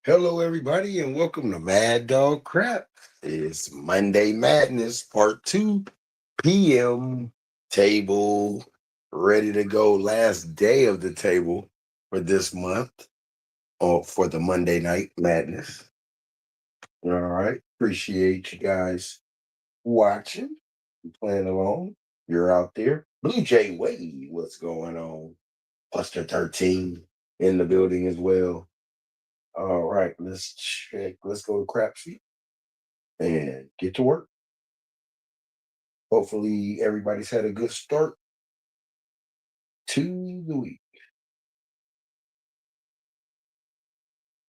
Hello, everybody, and welcome to Mad Dog Crap. It's Monday Madness Part 2 p.m. Table ready to go. Last day of the table for this month or for the Monday Night Madness. All right. Appreciate you guys watching and playing along. You're out there. Blue Jay Wade, what's going on? Buster 13 in the building as well. All right, let's check. Let's go to Crapsee and get to work. Hopefully, everybody's had a good start to the week.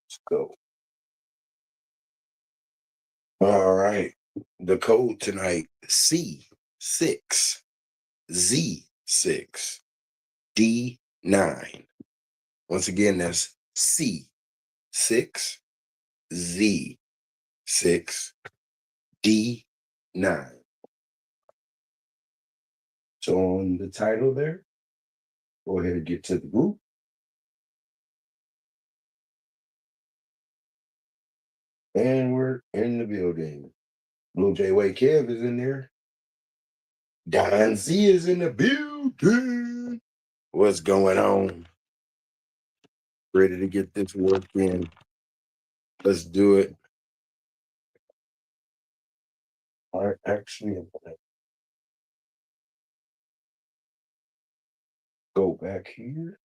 Let's go. All right. The code tonight C6Z6D9. Once again, that's C6Z6D9. So on the title there, go ahead and get to the group. And we're in the building. Blue Jay Way Kev is in there. Don Z is in the building. What's going on? Ready to get this work in. Let's do it. All right, actually, I'm gonna go back here.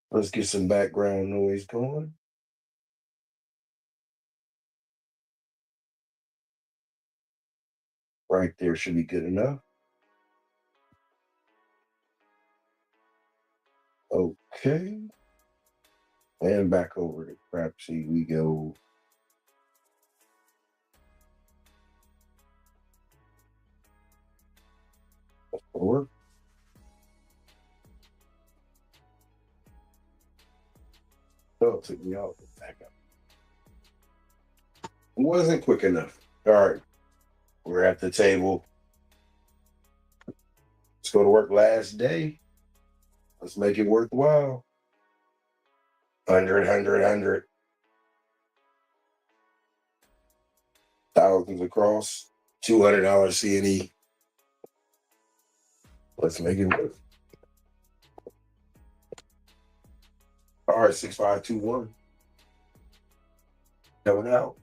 Let's get some background noise going. Right there should be good enough. Okay. And back over to Crapsee we go. Work. Oh, it took me off. Back up. It wasn't quick enough. All right. We're at the table. Let's go to work last day. Let's make it worthwhile. 100. Thousands across. $200 C&E. Let's make it work. All right, 6521. Coming out.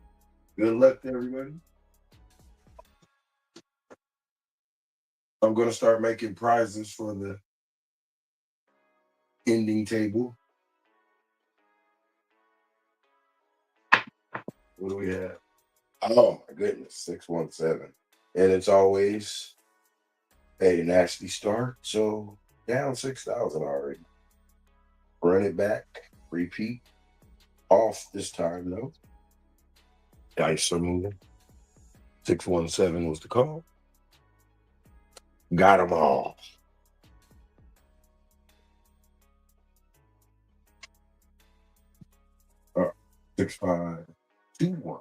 Good luck to everybody. I'm going to start making prizes for the ending table. What do we have? Oh, my goodness, 617. And it's always a nasty start. So down 6,000 already. Run it back, repeat. Off this time, though. Dice are moving. 617 was the call. Got them all. All right, 6521.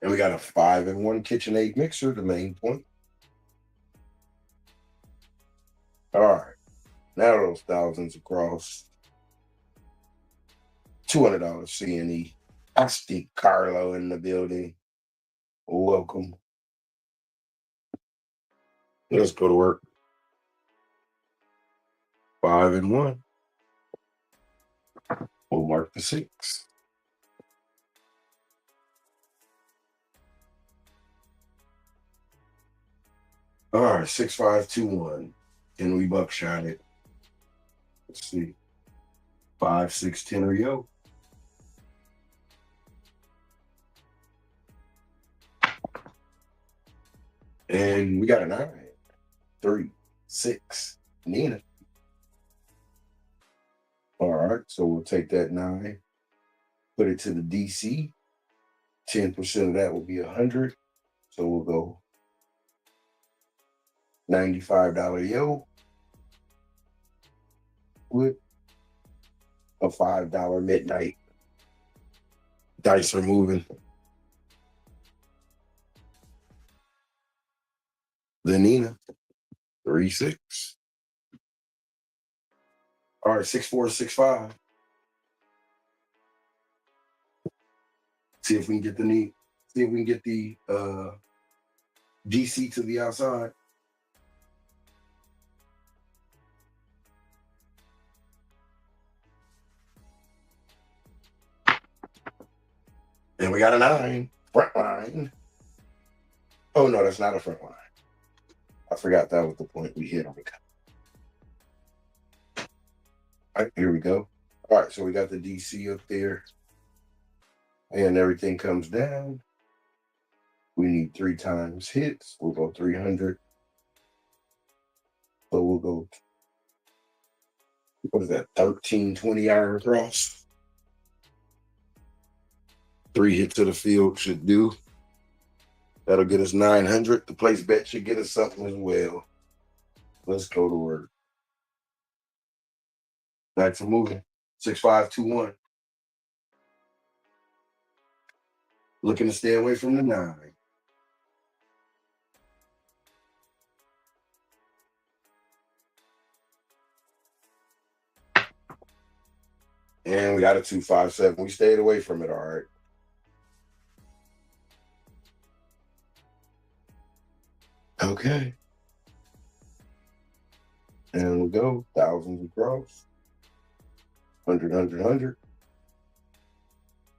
And we got a 5-in-1 KitchenAid mixer, the main point. All right. Now those thousands across. $200 C&E. Asti Carlo in the building. Welcome. Let's go to work. 5-in-1. We'll mark the 6. All right, 6521. Can we buckshot it? Let's see. 5, 6, 10 or yo. And we got a 9. 3, 6. Nina. All right, so we'll take that 9, put it to the DC. 10% of that will be 100. So we'll go $95 yo with a $5 midnight. Dice are moving. The Nina, 3-6. All right, 6-4, 6-5. See if we can get the knee. See if we can get the DC to the outside. And we got a 9. Front line. Oh, no, that's not a front line. I forgot that was the point we hit on the cut. All right, here we go. All right, so we got the DC up there. And everything comes down. We need 3 times hits. We'll go 300. So we'll go, what is that, 1320 iron cross? 3 hits to the field should do. That'll get us 900. The place bet should get us something as well. Let's go to work. Back to moving. 6-5-2-1. Looking to stay away from the 9. And we got a 2-5-7. We stayed away from it, all right. Okay. And we go. Thousands across. 100, 100, 100.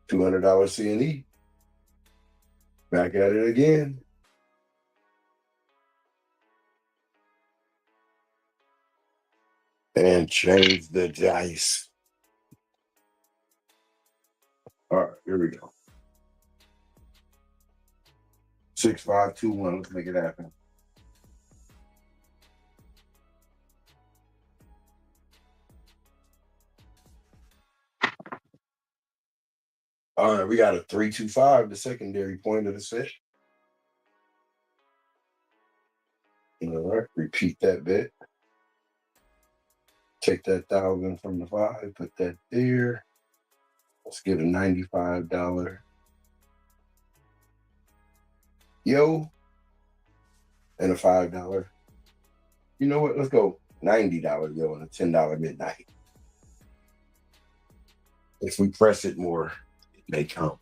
$200 C&E. Back at it again. And change the dice. All right, here we go. 6-5-2-1. Let's make it happen. All right, we got a 3-2-5, the secondary point of the set. All right, repeat that bet. Take that 1,000 from the 5, put that there. Let's get a $95 yo and a $5. You know what? Let's go $90 yo and a $10 midnight. If we press it more, it may come.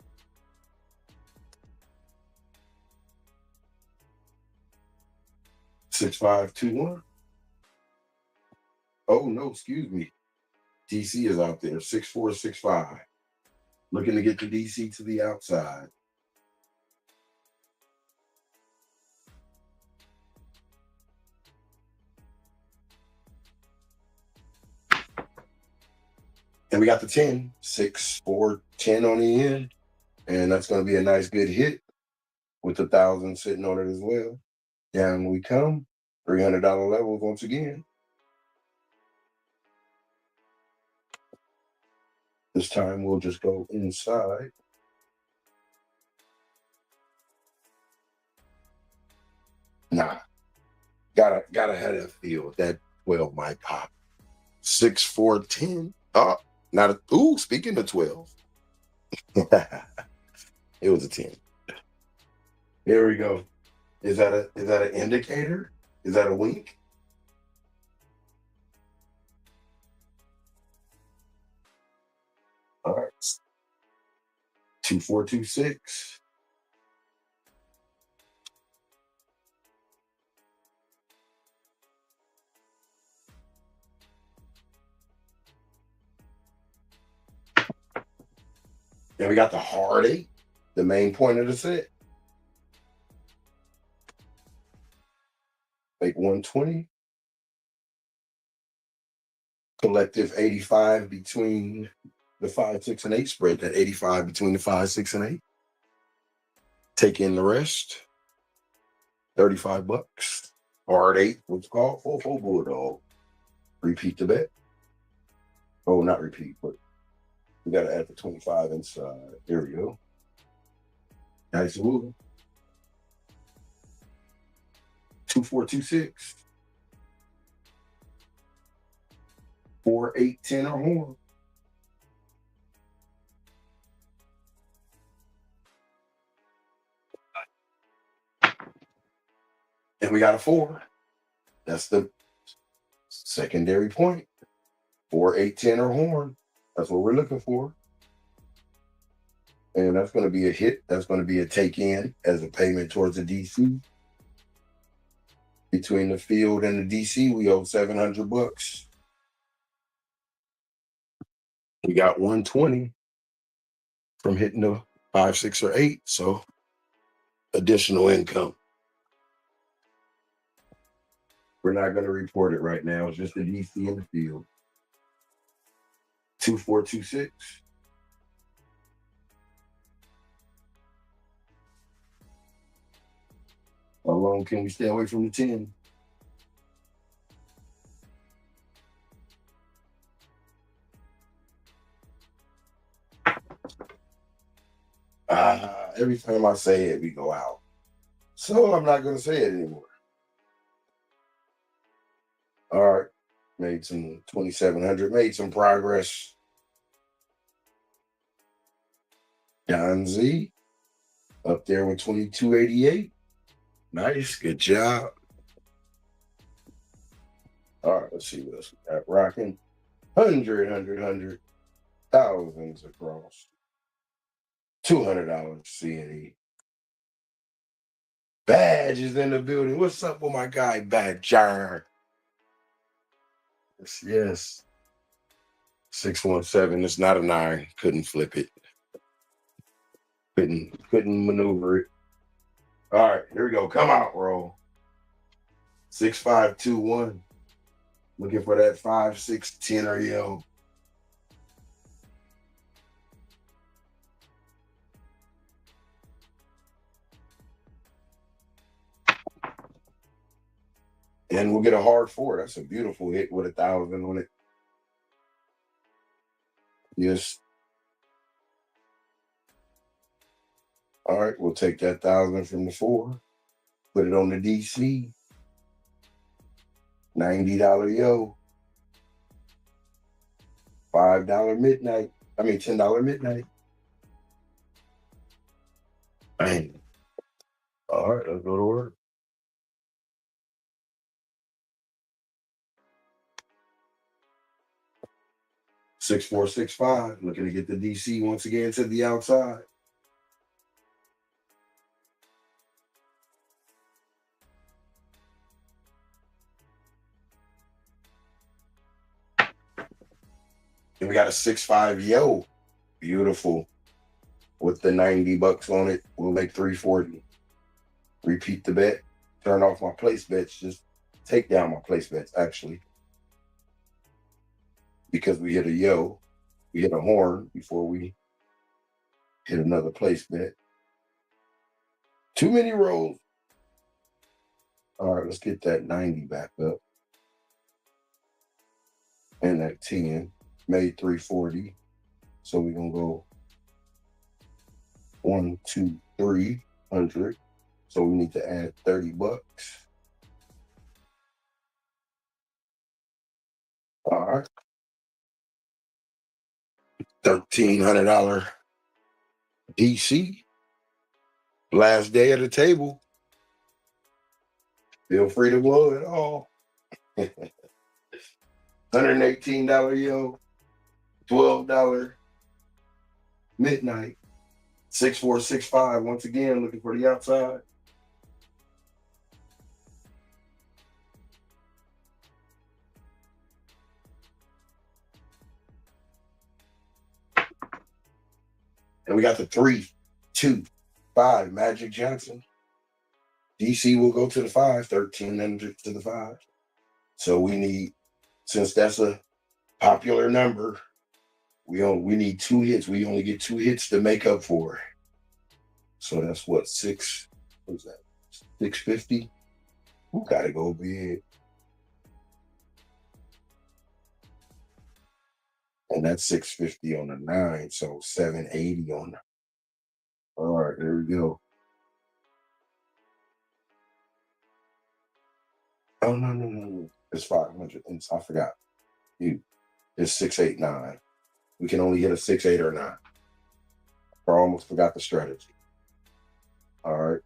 $6-5-2-1. Oh no, excuse me. DC is out there. 6-4-6-5. Looking to get the DC to the outside. And we got the 10. 6-4-10 on the end. And that's going to be a nice good hit with the 1,000 sitting on it as well. Down we come. $300 levels once again. This time we'll just go inside. Nah. Gotta have that feel. That 12 might pop. 6-4-10. Oh, not a ooh, speaking of 12. It was a 10. Here we go. Is that an indicator? Is that a wink? All right. 2-4-2-6. And we got the hard 8, the main point of the set. Make 120. Collective 85 between the 5, 6, and 8. Spread that 85 between the 5, 6, and 8. Take in the rest. $35. Hard 8, what's called 4-4 Bulldog. Repeat the bet. Oh, not repeat, but we got to add the 25 inside. There we go. Nice move. 2-4-2-6. 4-8-10 or more. And we got a 4. That's the secondary point. 4, 8, 10 or horn. That's what we're looking for. And that's going to be a hit. That's going to be a take in as a payment towards the DC. Between the field and the DC, we owe $700. We got 120 from hitting the 5, 6, or 8. So additional income. We're not going to report it right now. It's just the DC in the field. 2426. How long can we stay away from the 10? Every time I say it, we go out. So I'm not going to say it anymore. All right. Made some 2,700. Made some progress. Don Z up there with 2288. Nice. Good job. All right. Let's see what else we got. Rocking 100, thousands across. $200 CNE. Badge is in the building. What's up with my guy, Badger? Yes. 617. It's not a 9. Couldn't flip it. Couldn't maneuver it. All right, here we go. Come out, roll. 6521. Looking for that 5, 6, 10 or yo. And we'll get a hard 4. That's a beautiful hit with 1,000 on it. Yes. All right, we'll take that 1,000 from the 4. Put it on the DC. $90 yo. $5 midnight. I mean $10 midnight. Bang. All right, let's go to work. $6,465. Looking to get the DC once again to the outside. And we got a 6.5 yo. Beautiful. With the $90 on it, we'll make 340. Repeat the bet. Turn off my place bets. Just take down my place bets, actually. Because we hit a yo. We hit a horn before we hit another place bet. Too many rolls. All right, let's get that 90 back up. And that 10 made 340. So we're going to go 1, 2, 300. So we need to add $30. All right. $1,300 DC. Last day of the table. Feel free to blow it all. $118 yo. $12 midnight. 6,465. Once again, looking for the outside. And we got the 3, 2, 5 Magic Johnson. DC will go to the 5, 1,300 to the 5. So we need, since that's a popular number, we need 2 hits. We only get 2 hits to make up for it. So that's what, 6, what's that? 650? Who gotta go big? And that's 650 on the 9, so 780 on the. All right, there we go. Oh no. It's 500. I forgot. It's 689. We can only hit a 6, 8, or 9. I almost forgot the strategy. All right.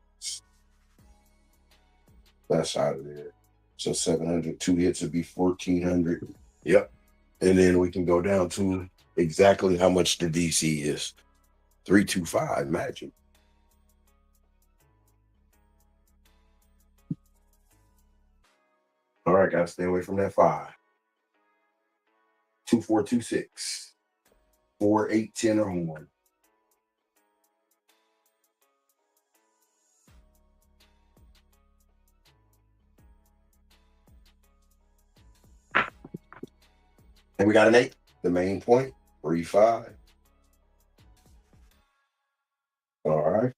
That's out of there. So 700, 2 hits would be 1,400. Yep. And then we can go down to exactly how much the DC is. 325, magic. All right, guys, stay away from that 5. 2, 4, 2, 6. 4, 8, 10 or more. And we got an 8, the main point, 3, 5. All right.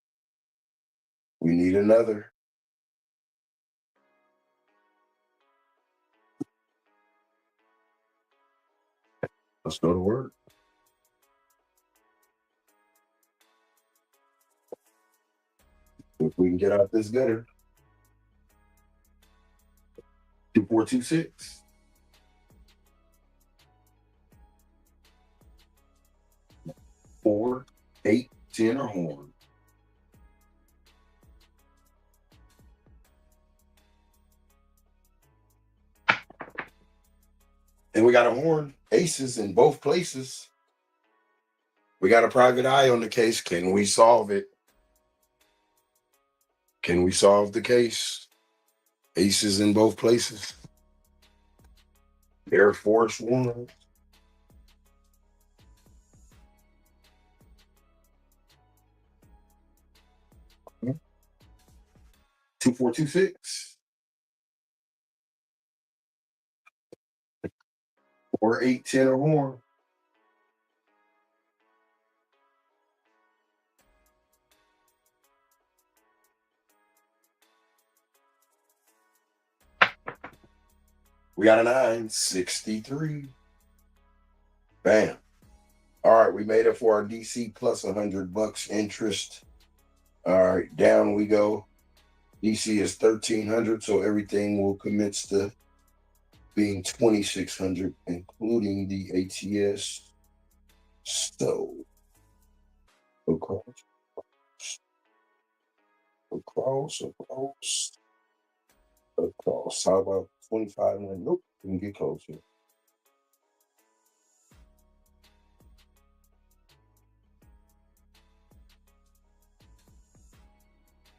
We need another. Let's go to work. If we can get out this gutter. 2, 4, 2, 6. 4, 8, 10 or horn. And we got a horn, aces in both places. We got a private eye on the case. Can we solve it? Can we solve the case? Aces in both places. Air Force One. Hmm. 2, 4, 2, 6. 4, 8, 10 or more. We got a 9, 63. Bam. All right, we made it for our DC plus $100 interest. All right, down we go. DC is 1,300, so everything will commence to being 2,600, including the ATS. So, across. How about 25? Nope, we can get closer.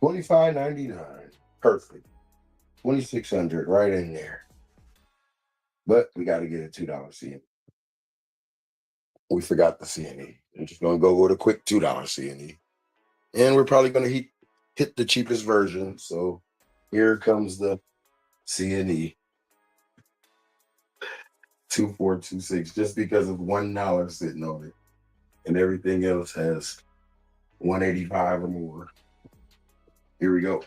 25.99. Perfect. 2,600 right in there. But we got to get a $2 CNE. We forgot the CNE. I'm just gonna go with a quick $2 CNE. And we're probably gonna hit the cheapest version. So here comes the CNE. 2426, just because of $1 sitting on it. And everything else has 185 or more. Here we go.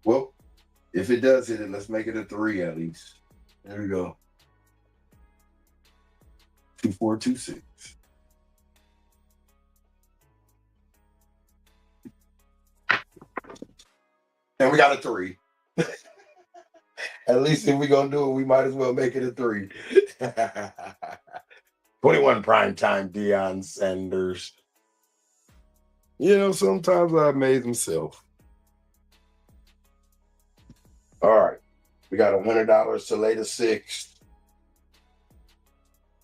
Well, if it does hit it, let's make it a 3 at least. There we go. 2426. And we got a 3. At least if we're gonna do it, we might as well make it a 3. 21 primetime Deion Sanders. You know, sometimes I amaze myself. All right. We got $100 to lay the 6.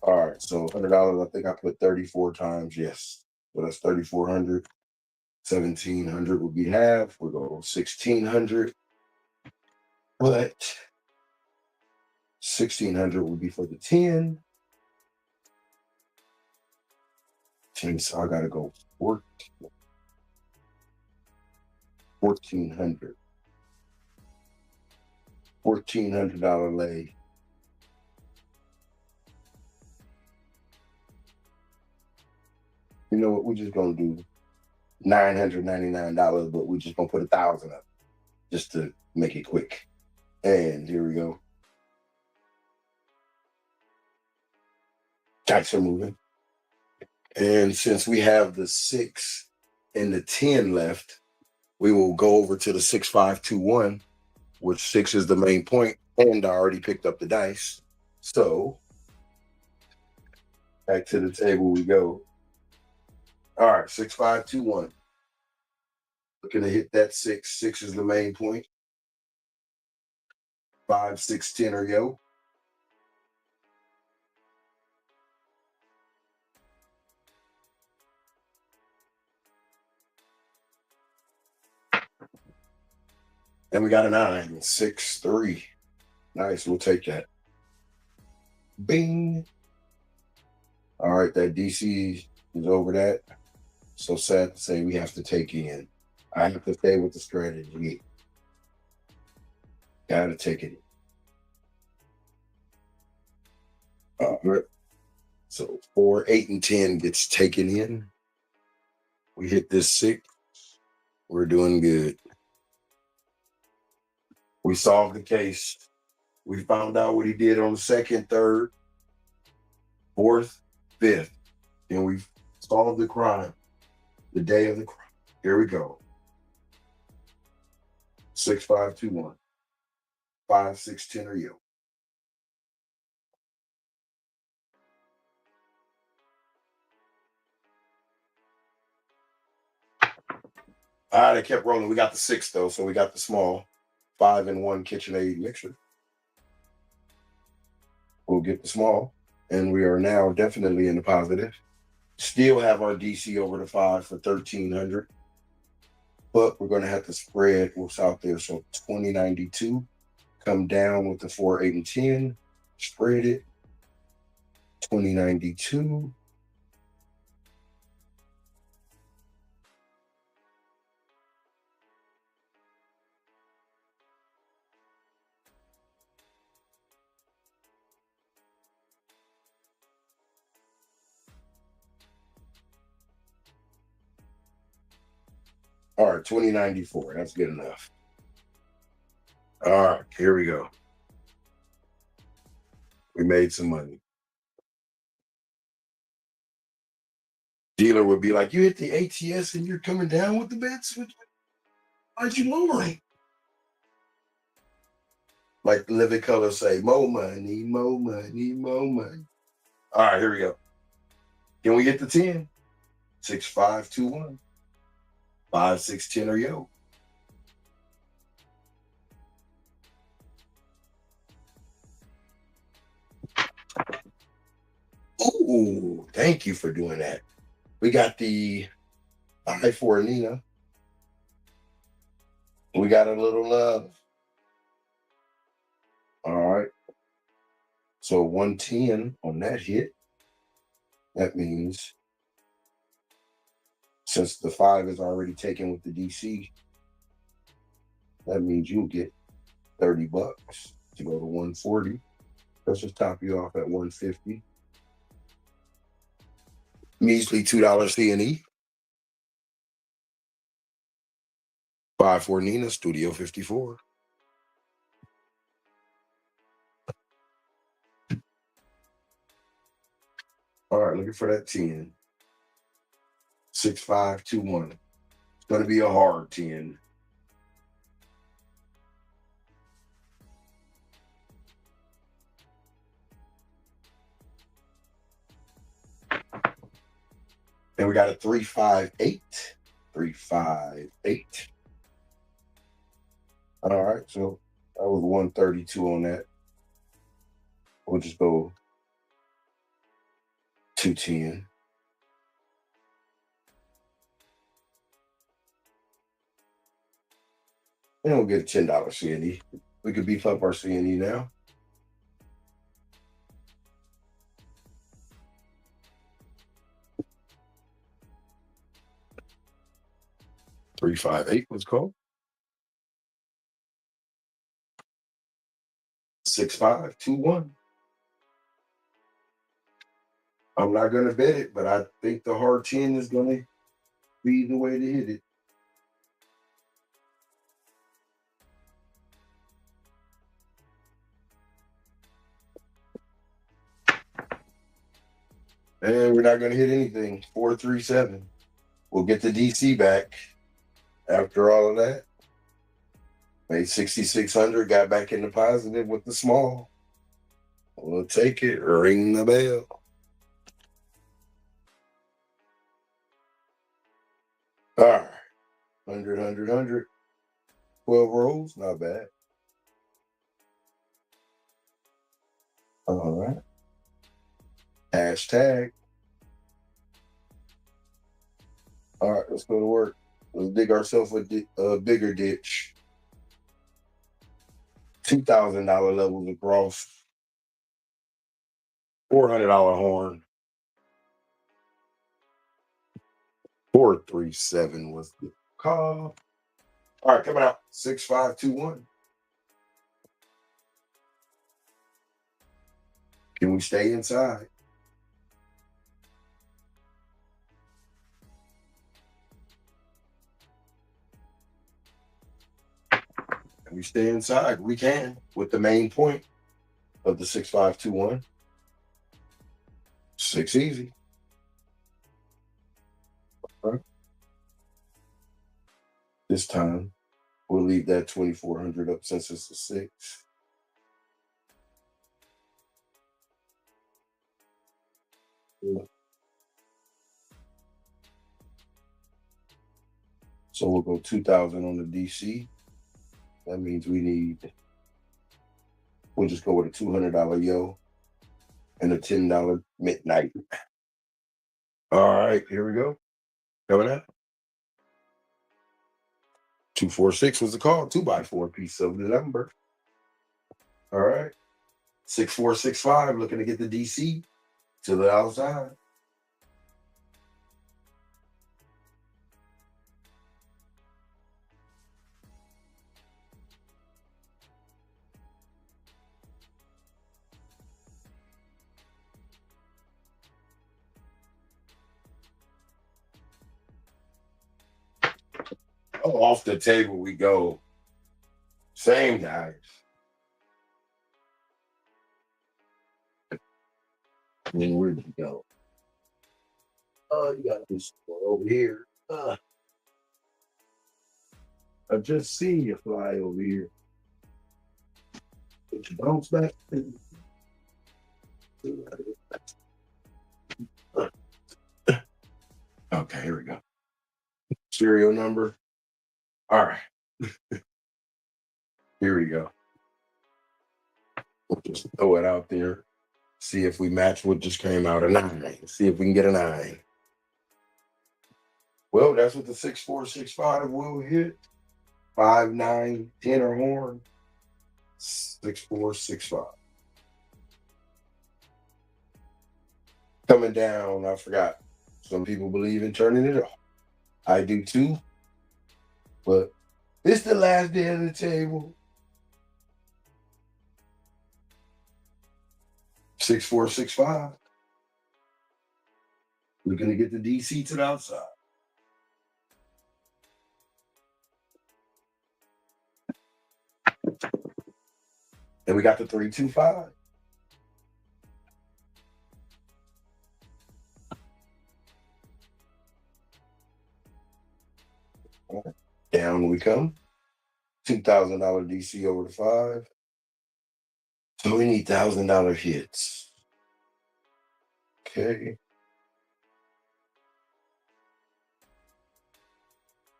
All right, so $100. I think I put 34 times. Yes, so that's 3,400. 1,700 would be half. We'll go 1,600, but 1,600 would be for the 10. 10, so I gotta go 1,400. $1,400 lay. You know what? We're just gonna do $999, but we're just gonna put 1,000 up just to make it quick. And here we go. Dice are moving. And since we have the 6 and the 10 left, we will go over to the 6-5-2-1, which 6 is the main point, and I already picked up the dice. So back to the table we go. All right, 6-5-2-1. Looking to hit that 6. 6 is the main point. 5, 6, 10 or yo. And we got a 9, 6, 3. Nice, we'll take that. Bing. All right, that DC is over that. So sad to say we have to take in. I have to stay with the strategy. Gotta take it. All right. So 4, 8, and 10 gets taken in. We hit this 6. We're doing good. We solved the case. We found out what he did on the 2nd, 3rd, 4th, 5th. And we solved the crime. The day of the crime. Here we go. 6, 5, 2, 1. 5, 6, 10 or yo. All right, I kept rolling. We got the 6 though, so we got the small 5 and 1 KitchenAid mixer. We'll get the small, and we are now definitely in the positive. Still have our DC over the 5 for 1,300, but we're going to have to spread what's out there. So 2092, come down with the 4, 8, and 10, spread it. 2092. All right, 2094. That's good enough. All right, here we go. We made some money. Dealer would be like, you hit the ATS and you're coming down with the bets? Why'd you lowering? Like Living Color say, more money, more money, more money. All right, here we go. Can we get the 10? 6, 5, 2, 1. 5, 6, 10 or yo. Ooh, thank you for doing that. We got the 5 for Nina. We got a little love. All right. So 110 on that hit. That means since the 5 is already taken with the DC, that means you'll get $30 to go to 140. Let's just top you off at 150. Measly $2 C&E. 5 for Nina, Studio 54. All right, looking for that 10. 6, 5, 2, 1. It's going to be a hard 10. And we got a 3, 5, 8. 3, 5, 8. All right, so that was 132 on that. We'll just go 210. And we'll get a $10 C&E. We could beef up our C&E now. Three, 5, 8 was called. 6, 5, 2, 1. I'm not gonna bet it, but I think the hard 10 is gonna be the way to hit it. And we're not gonna hit anything. 4, 3, 7. We'll get the DC back after all of that. Made 6,600, got back in the positive with the small. We'll take it. Ring the bell. All right. 100, 100, 100. 12 rolls, not bad. All right. Hashtag. All right, let's go to work. Let's dig ourselves a bigger ditch. $2,000 levels across. $400 horn. 437 was the call. All right, coming out 6521. Can we stay inside? Can we stay inside? We can with the main point of the 6521. 6 easy. Right. This time we'll leave that 2400 up since it's a 6. So we'll go 2000 on the DC. That means we'll just go with a $200 yo and a $10 midnight. All right, here we go. Coming up. 246 was the call. 2x4 piece of the number. All right. 6465 looking to get the DC to the outside. Oh, off the table we go. Same guys. And then where'd you go? Oh, you got this one over here. I just seen you fly over here. Did you bounce back? Okay, here we go. Serial number. All right. Here we go. We'll just throw it out there. See if we match what just came out, a 9. See if we can get a 9. Well, that's what the 6465 will hit. 5, 9, 10 or horn. 6465. Coming down, I forgot. Some people believe in turning it off. I do too. But it's the last day of the table. 6465. We're going to get the DC to the outside. And we got the 325. Down we come. $2,000 DC over the 5. So we need $1,000 hits. Okay.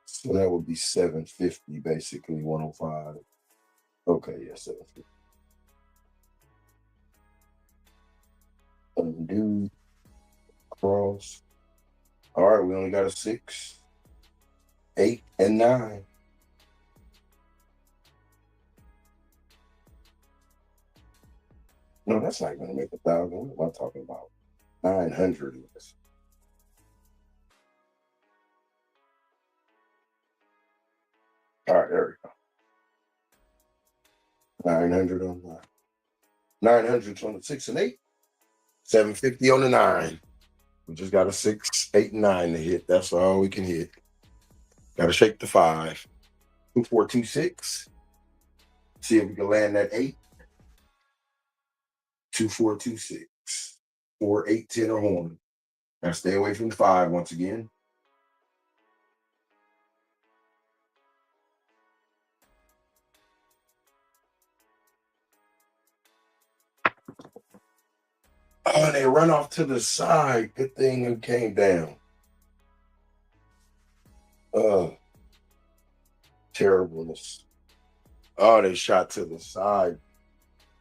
So that would be 750, basically 105. Okay, yeah, 750. Undo. Cross. All right, we only got a 6, 8, and 9. No, that's not going to make 1,000. What am I talking about? 900 is. All right, there we go. 900 on 9. 900 on the 6 and 8. 750 on the 9. We just got a 6, 8, and 9 to hit. That's all we can hit. Got to shake the 5. 2426. See if we can land that 8. 2426. 4, 8, 10 or horn. Now stay away from the 5 once again. Oh, they run off to the side. Good thing it came down. Terribleness. Oh, they shot to the side.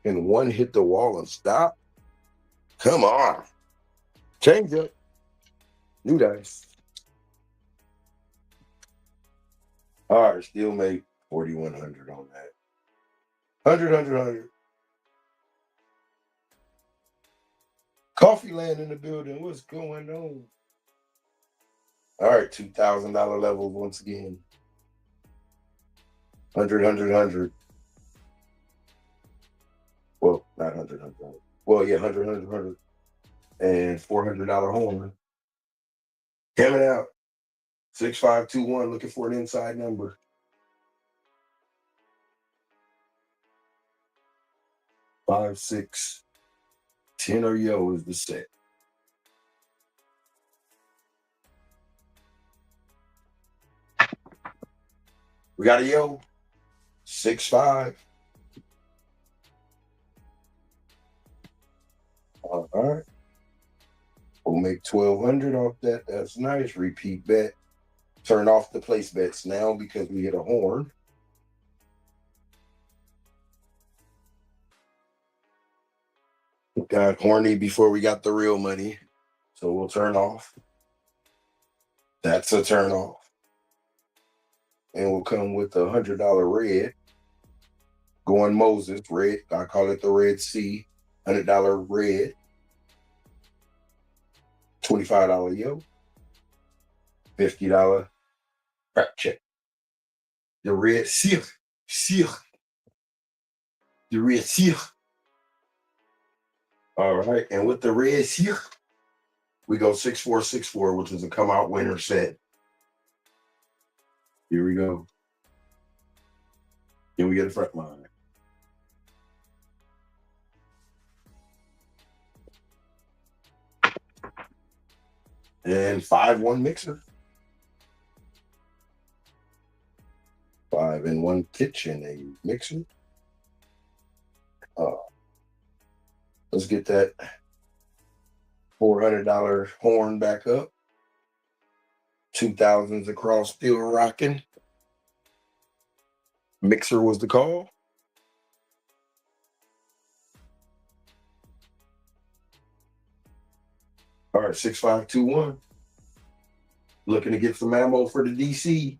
Can one hit the wall and stop? Come on. Change up. New dice. All right, still make 4,100 on that. 100. Coffee land in the building. What's going on? All right, $2,000 levels once again. 100. Well, not 100. Well, yeah, 100. And $400 horn. Coming out. 6521, looking for an inside number. 5, 6, 10 or yo is the set. We got a yo. 6, 5. All right. We'll make 1,200 off that. That's nice. Repeat bet. Turn off the place bets now because we hit a horn. Got horny before we got the real money. So we'll turn off. That's a turn off. And we'll come with a $100 red. Going Moses, red. I call it the Red Sea. $100 red. $25 yo. $50 crap check. The Red Sea. The Red Sea. All right. And with the Red Sea, we go 6464, which is a come out winner set. Here we go. Then we get a front line. And 5-1 mixer. 5-in-1 kitchen, a mixer. Let's get that $400 horn back up. 2,000s across, still rocking. Mixer was the call. All right, 6521. Looking to get some ammo for the DC.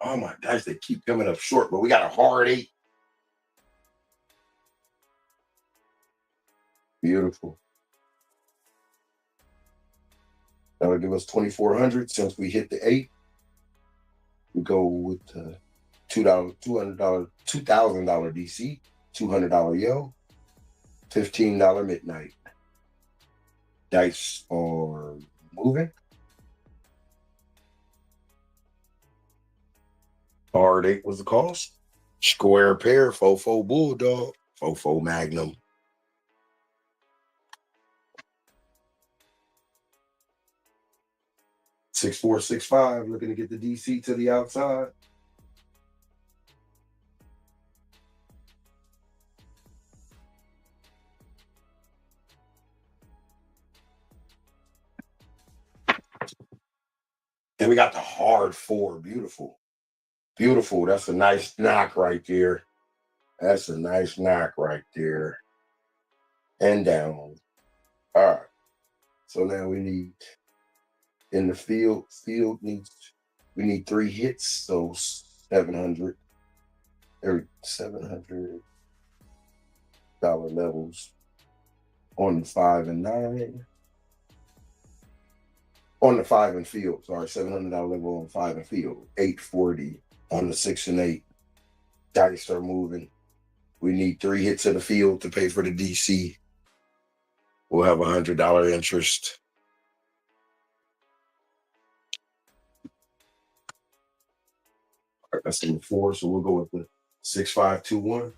Oh my gosh, they keep coming up short, but we got a hard 8. Beautiful. That'll give us 2,400 since we hit the 8. We go with $200, $2,000 DC, $200 yo, $15 midnight. Dice are moving. Hard 8 was the cost. Square pair, fofo bulldog, fofo magnum. $6,465, looking to get the DC to the outside. And we got the hard 4. Beautiful. Beautiful. That's a nice knock right there. That's a nice knock right there. And down. All right. So now we need in the field. We need 3 hits. So 700. Every $700 levels on the 5 and 9. On the 5 and field. Sorry, $700 level on 5 and field. 840 on the 6 and 8. Dice are moving. We need 3 hits of the field to pay for the DC. We'll have $100 interest. All right, that's number 4, so we'll go with the 6521.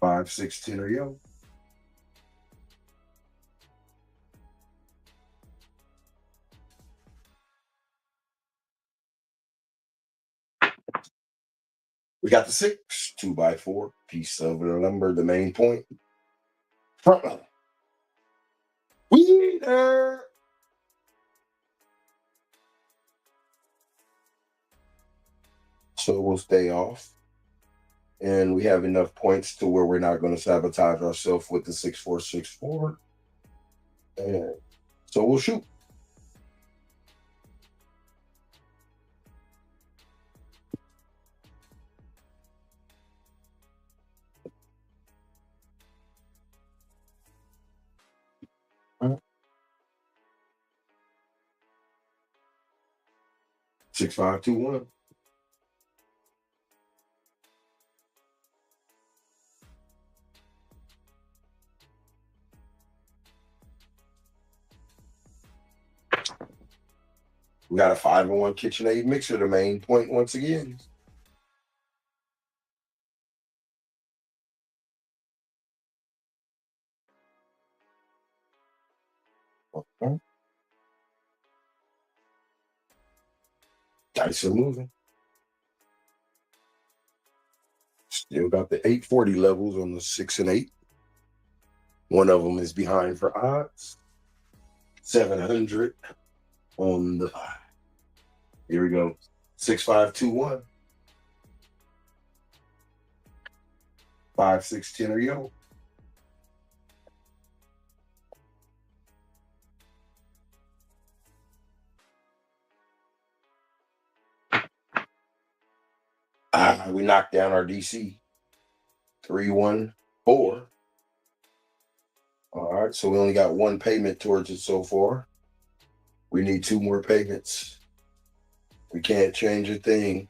5, 6, 10 or yo. We got the 6, 2x4, piece of the number, the main point. Winner. So we'll stay off. And we have enough points to where we're not going to sabotage ourselves with the 6-4-6-4. And so we'll shoot. All right. 6-5-2-1. We got a 5-1 KitchenAid mixer, the main point once again. Okay. Dice are moving. Still got the 840 levels on the 6 and 8. One of them is behind for odds. 700 on the 5. Here we go. 6-5-2-1. 5-6-10 or yo. We knocked down our DC. 3-1-4. All right, so we only got one payment towards it so far. We need 2 more payments. We can't change a thing.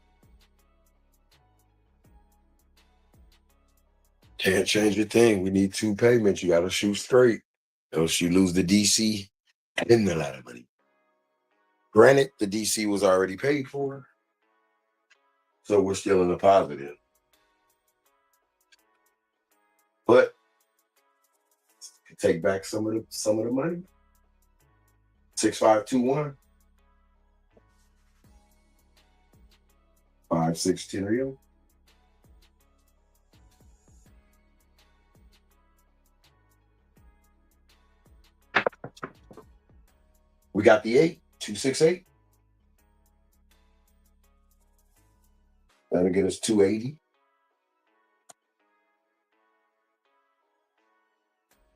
Can't change a thing. We need 2 payments. You got to shoot straight, else you lose the DC and a lot of money. Granted, the DC was already paid for, so we're still in the positive. But take back some of the money. 6-5-2-1. 5-6-10 real. We got the 8, 2-6-8. That'll get us 280.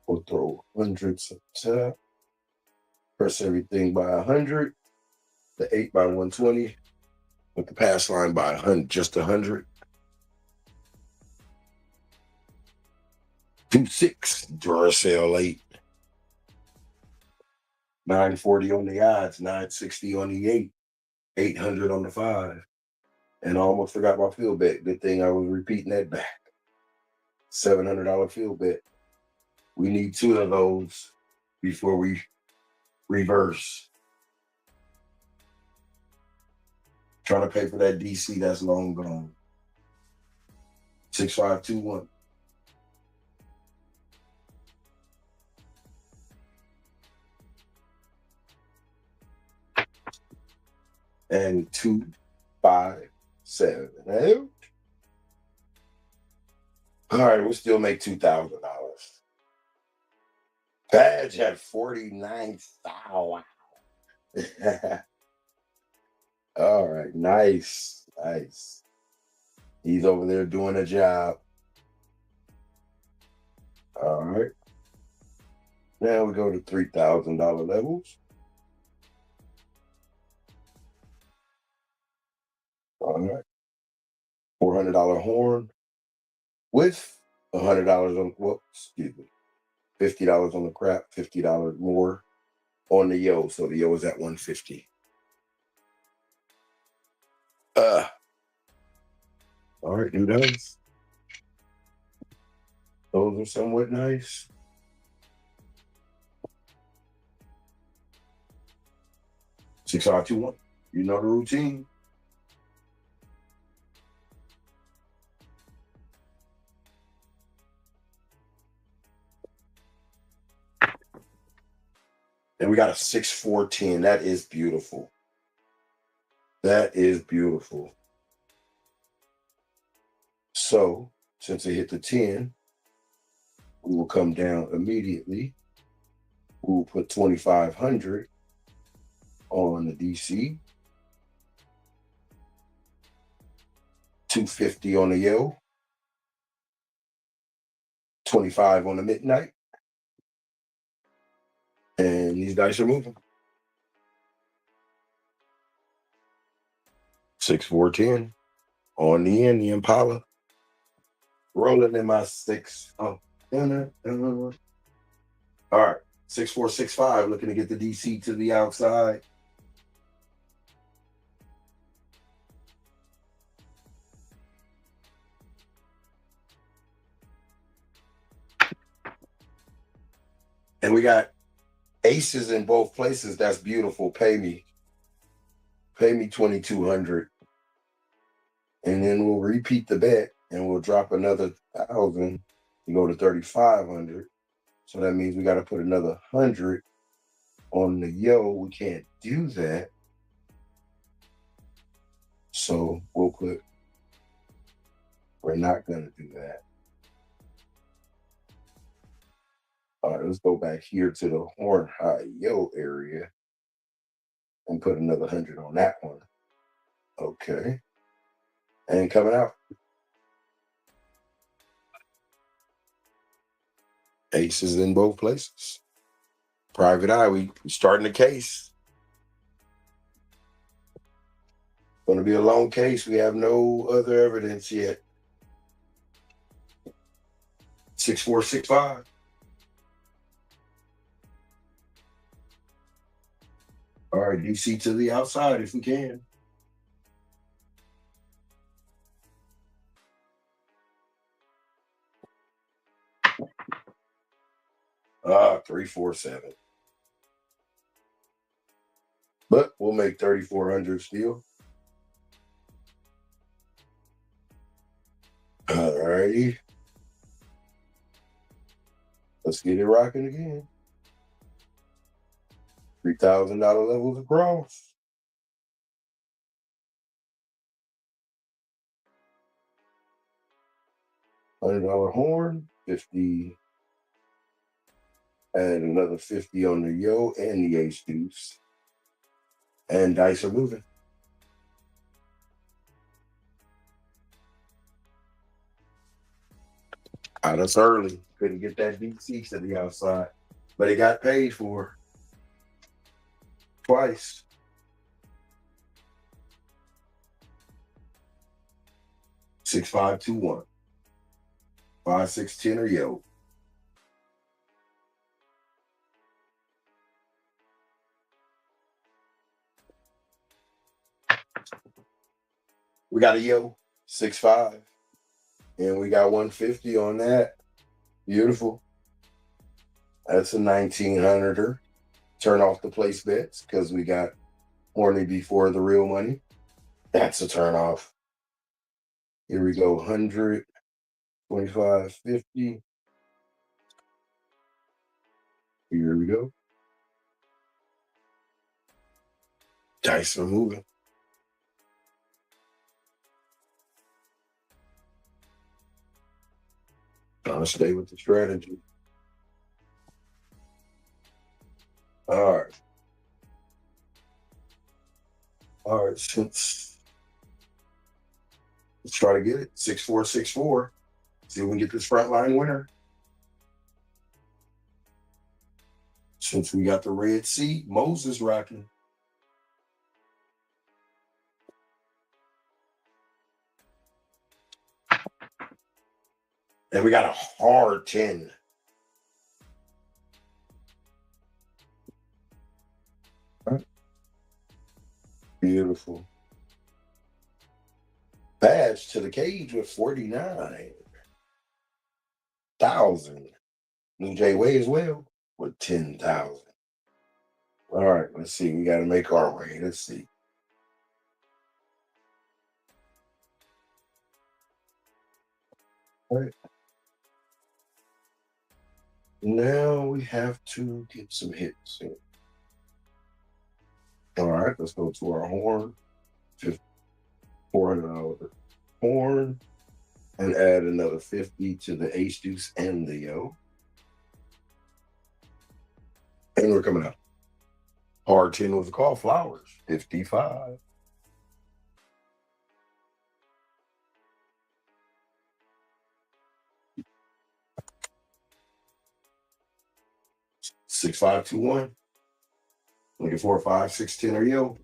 We'll throw hundreds up top. Press everything by 100. The 8 by 120. With the pass line by 100, just 100. 2-6 Duracell 8. 940 on the odds, 960 on the 8, 800 on the 5. And I almost forgot my field bet. Good thing I was repeating that back. $700 field bet. We need 2 of those before we reverse. Trying to pay for that DC that's long gone. 6-5-2-1. And 2-5-7 out. All right, we'll still make $2,000. Badge at 49,000. All right, nice. He's over there doing a job. All right. Now we go to $3,000 levels. All right. $400 horn with $100 on, well, excuse me, $50 on the crap, $50 more on the yo. So the yo is at 150. All right, new dice. Those are somewhat nice. 6-5-2-1. You know the routine. And we got a 6-4-10. That is beautiful. That is beautiful. So since it hit the 10, We will come down immediately. We'll put 2,500 on the DC, 250 on the yo, 25 on the midnight, and these dice are moving. 6, 4, 10 on the end, the Impala. Rolling in my 6. Oh, all right. 6, 4, 6, 5. Looking to get the DC to the outside. And we got aces in both places. That's beautiful. Pay me 2,200. And then we'll repeat the bet and we'll drop another 1,000 to go to 3,500. So that means we got to put another 100 on the yo. We can't do that. So we're not going to do that. All right, let's go back here to the horn high yo area and put another 100 on that one. Okay. And coming out. Aces in both places. Private eye, we starting the case. Going to be a long case. We have no other evidence yet. 6, 4, 6, 5. All right, DC to the outside if we can. Ah, 3, 4, 7. But we'll make 3,400 still. All righty. Let's get it rocking again. $3,000 levels across. $100 horn, 50. Add another 50 on the yo and the ace deuce. And dice are moving. That's early. Couldn't get that DC to the outside. But it got paid for twice. 6, 5, 2, 1. 5, 6, 10 or yo. We got a yo, 6, 5. And we got 150 on that. Beautiful. That's a 1,900er. Turn off the place bets because we got horny before the real money. That's a turn off. Here we go. 100, 25, 50. Here we go. Dice are moving. Trying to stay with the strategy. All right. All right, let's try to get it. 6, 4, 6, 4. See if we can get this front line winner. Since we got the Red Sea, Moses rocking. And we got a hard 10. Beautiful. Badge to the cage with 49,000. New J Way as well with 10,000. All right, let's see. We got to make our way. Let's see. All right. Now we have to get some hits in. All right, let's go to our horn. $400 horn. And add another 50 to the ace deuce and the yo. And we're coming out. Hard 10 was called Flowers, 55. Six, 5, 2, 1. Looking 4, 5, 6, 10 or yo.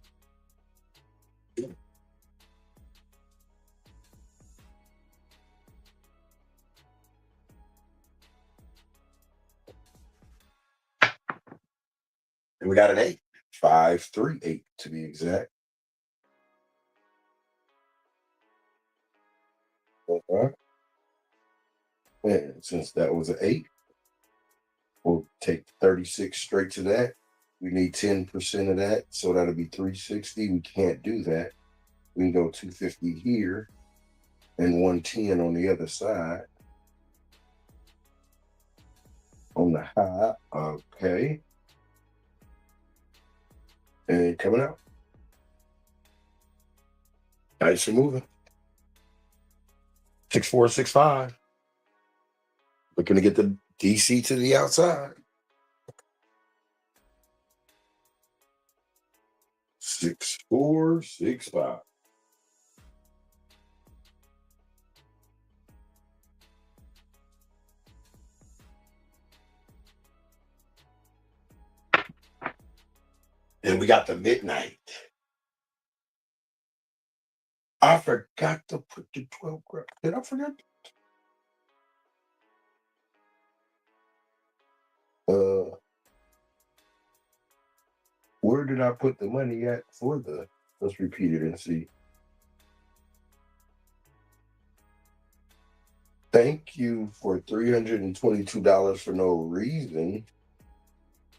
And we got an 8, 5, 3, 8 to be exact. Okay. And since that was an 8, we'll take 36 straight to that. We need 10% of that, so that'll be 360. We can't do that. We can go 250 here and 110 on the other side. On the high, okay. And coming out. Nice and moving. 6, 4, 6, 5. Looking to get the DC to the outside. 6, 4, 6, 5. And we got the midnight. I forgot to put the 12 graph. Did I forget? Where did I put the money at for the? Let's repeat it and see. Thank you for $322 for no reason.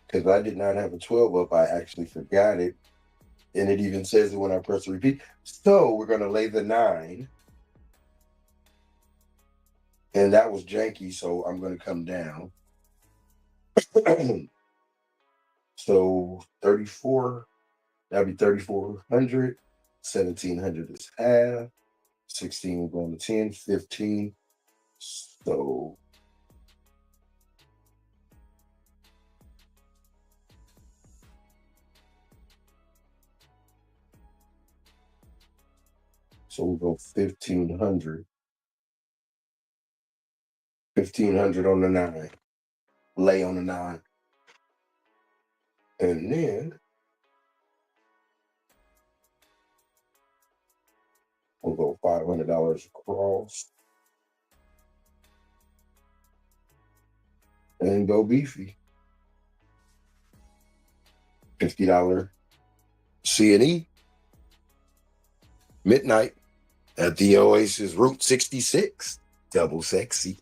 Because I did not have a 12 up. I actually forgot it. And it even says it when I press repeat. So we're going to lay the 9. And that was janky, so I'm going to come down. So 34, that'd be 3,400. 1,700 is half. 16 we're going to 10, 15. So we'll go 1,500. 1,500 on the 9. Lay on the 9. And then we'll go $500 across. And go beefy. $50 C&E. Midnight at the Oasis Route 66. Double sexy.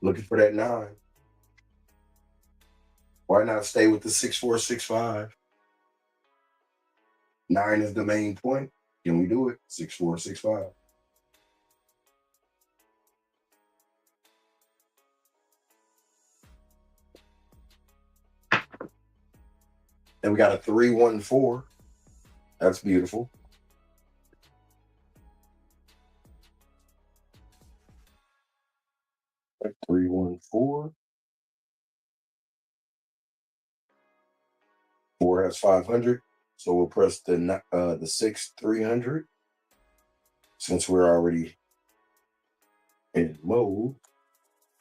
Looking for that 9. Why not stay with the 6, 4, 6, 5? 9 is the main point. Can we do it? 6, 4, 6, 5. And we got a 3, 1, 4. That's beautiful. Like 3, 1, 4. 4 has 500. So we'll press the 6, 300. Since we're already in mode.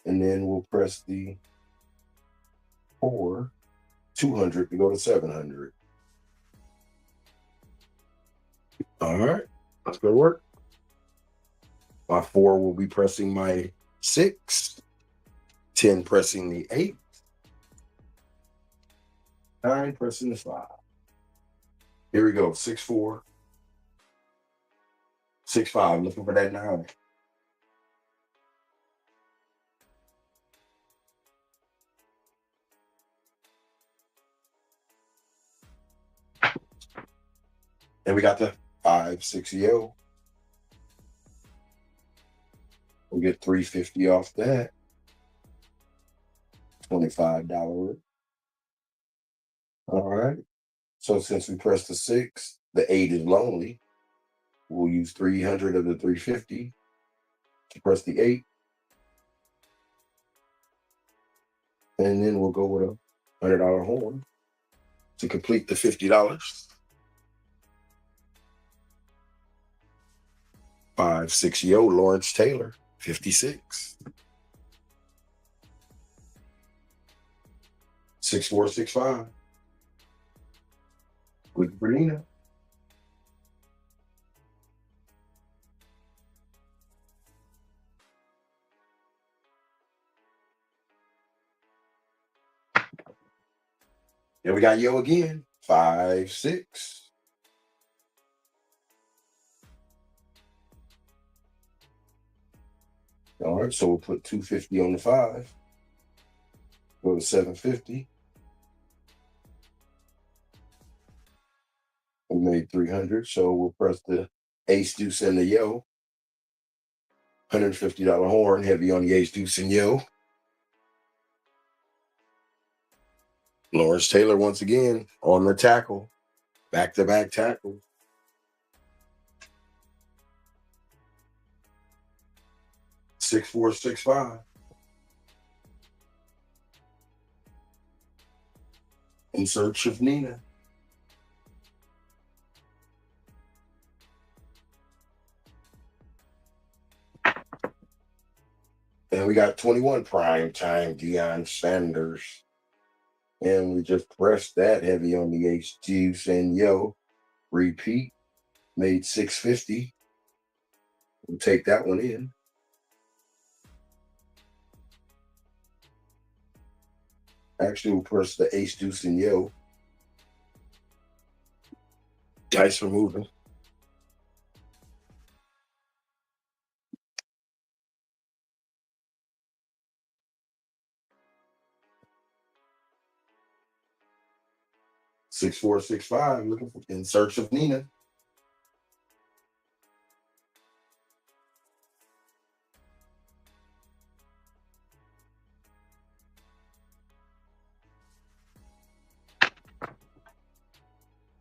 And then we'll press the 4, 200 to go to 700. All right, that's good work. My 4 will be pressing my 6, 10 pressing the 8, 9 pressing the 5. Here we go, 6, 4, 6, 5. Looking for that 9. And we got the 5, 6 yo. We'll get $350 off that. $25. All right. So since we pressed the 6, the 8 is lonely. We'll use 300 of the 350 to press the 8. And then we'll go with a $100 horn to complete the $50. 5-6 yo Lawrence Taylor, 56. 6465. With Bernina. Then we got yo again, 5-6. All right, so we'll put 250 on the 5. Go to 750. We made 300, so we'll press the ace, deuce, and the yo. $150 horn, heavy on the ace, deuce, and yo. Lawrence Taylor once again on the tackle. Back-to-back tackle. 6465. In search of Nina. And we got 21 prime time Deion Sanders. And we just pressed that heavy on the ace, deuce, and yo. Repeat. Made 650. We'll take that one in. Actually, we'll press the ace, deuce, and yo. Dice removing. Six, 4, 6, 5. Looking for in search of Nina.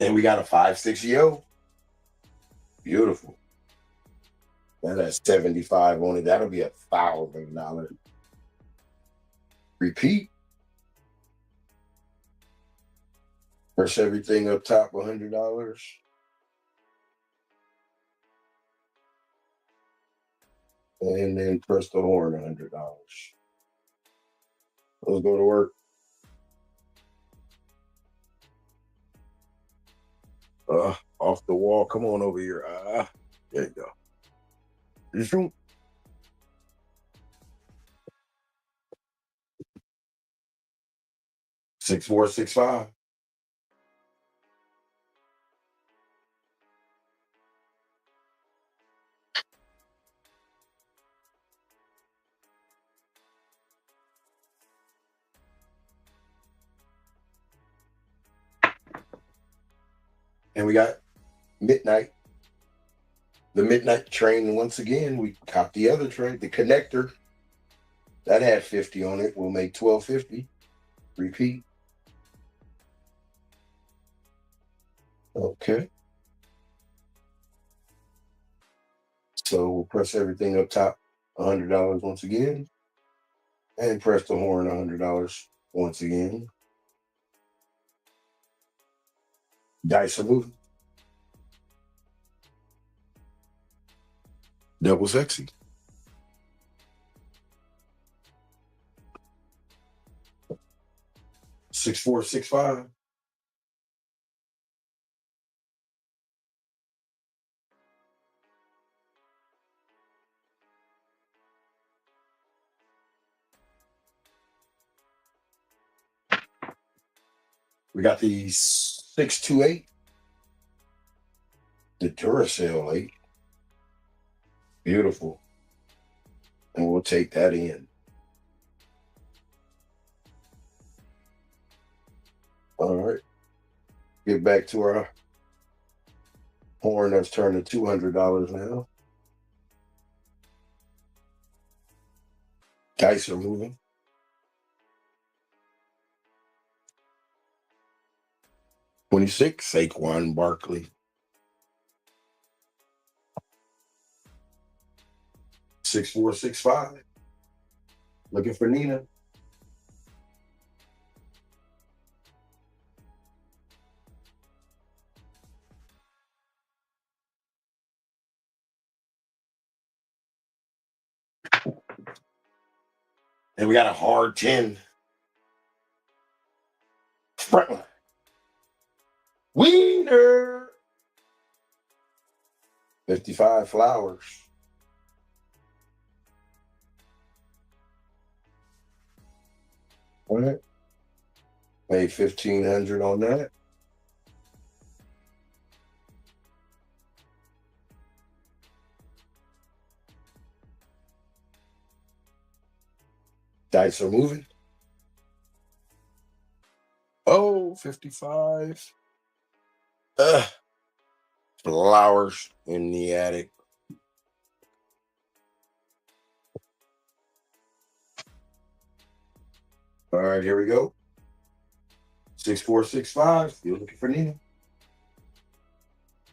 And we got a 5-6 yo. Beautiful. That has 75 on it. That'll be $1,000. Repeat. Press everything up top, $100. And then press the horn, $100. Let's go to work. Off the wall. Come on over here. There you go. Zoom. Six, 4, 6, 5. And we got midnight. The midnight train once again. We caught the other train, the connector. That had 50 on it. We'll make 1250. Repeat. Okay. So we'll press everything up top, $100 once again. And press the horn, $100 once again. Dice are moving. Double sexy. 6, 4, 6, 5. We got the 628. The Duracell 8. Beautiful. And we'll take that in. All right. Get back to our horn that's turned to $200 now. Dice are moving. $26, Saquon Barkley. 6, 4, 6, 5. Looking for Nina. And we got a hard 10. Front line. Wiener. 55 flowers. All right. Made 1,500 on that. Dice are moving. Oh, 55. Flowers in the attic. All right, here we go. 6465. Still looking for Nina.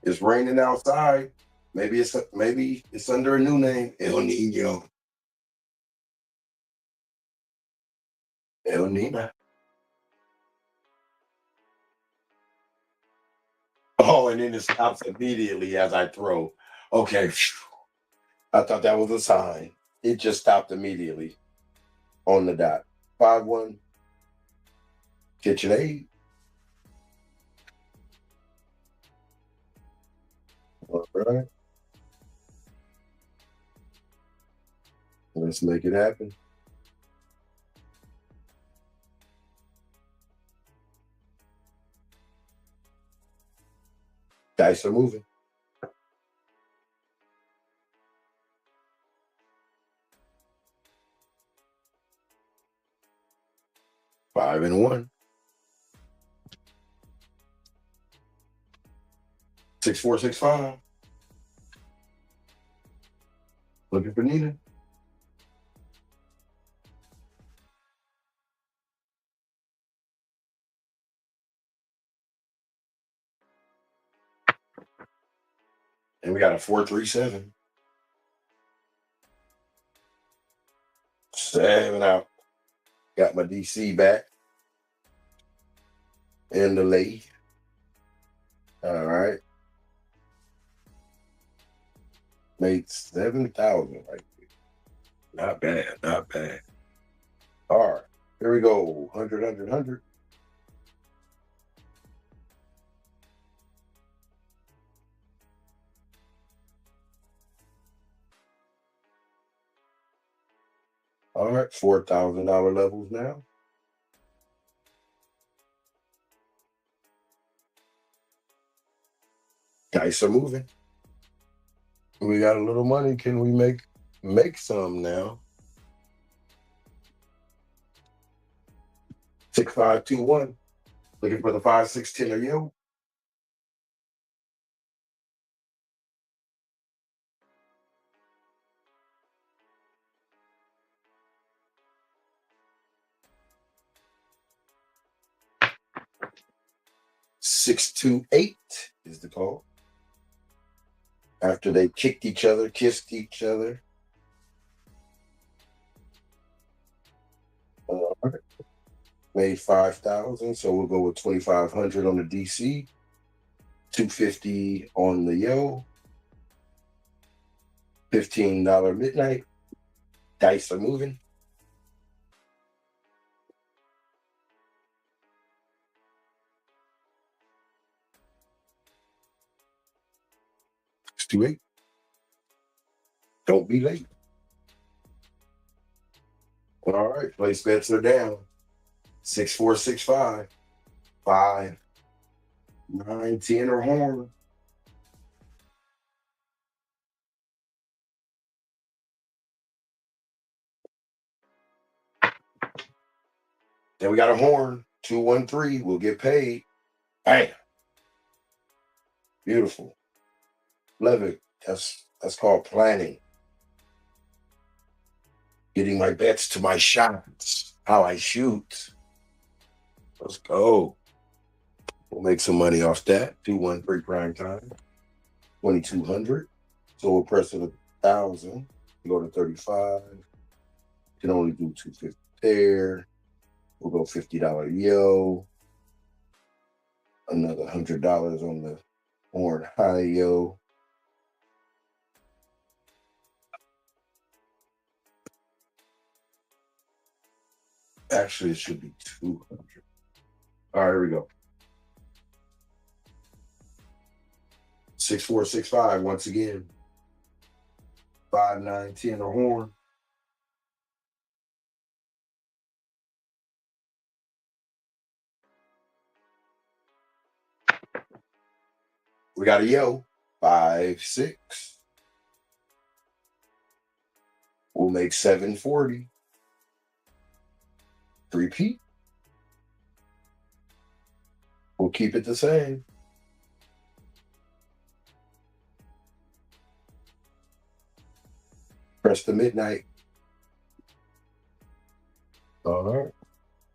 It's raining outside. Maybe it's under a new name. El Nino. El Nina. Oh, and then it stops immediately as I throw. Okay. I thought that was a sign. It just stopped immediately on the dot. 5-1. KitchenAid. All right. Let's make it happen. Dice are moving. Five and 1. 6465. Looking for Nina. And we got a 4-3-7. 7 out. Got my DC back. And the lay. All right. Made 7,000 right there. Not bad, not bad. All right. Here we go. 100, 100, 100. All right. $4,000 levels now. Dice are moving. We got a little money. Can we make some now? 6521. Looking for the 5, 6, 10 or yo. $628 is the call. After they kicked each other, kissed each other. All right. Made 5,000, so we'll go with 2,500 on the DC, 250 on the yo, $15 midnight. Dice are moving. It's 2-8. Don't be late. All right, place bets are down. 6465, 5, 9, 10 or horn. Then we got a horn, 213. We'll get paid. Bam. Beautiful. Love it. That's called planning. Getting my bets to my shots, how I shoot. Let's go. We'll make some money off that. 213 prime time. 2,200. So we'll press it 1,000. Go to 35. Can only do 250 there. We'll go $50 yo. Another $100 on the horn high yo. Actually, it should be 200. All right, here we go. 6465 once again. 5, 9, 10 or horn. We got a yo. 5, 6. We'll make 740. Repeat. We'll keep it the same. Press the midnight. All right.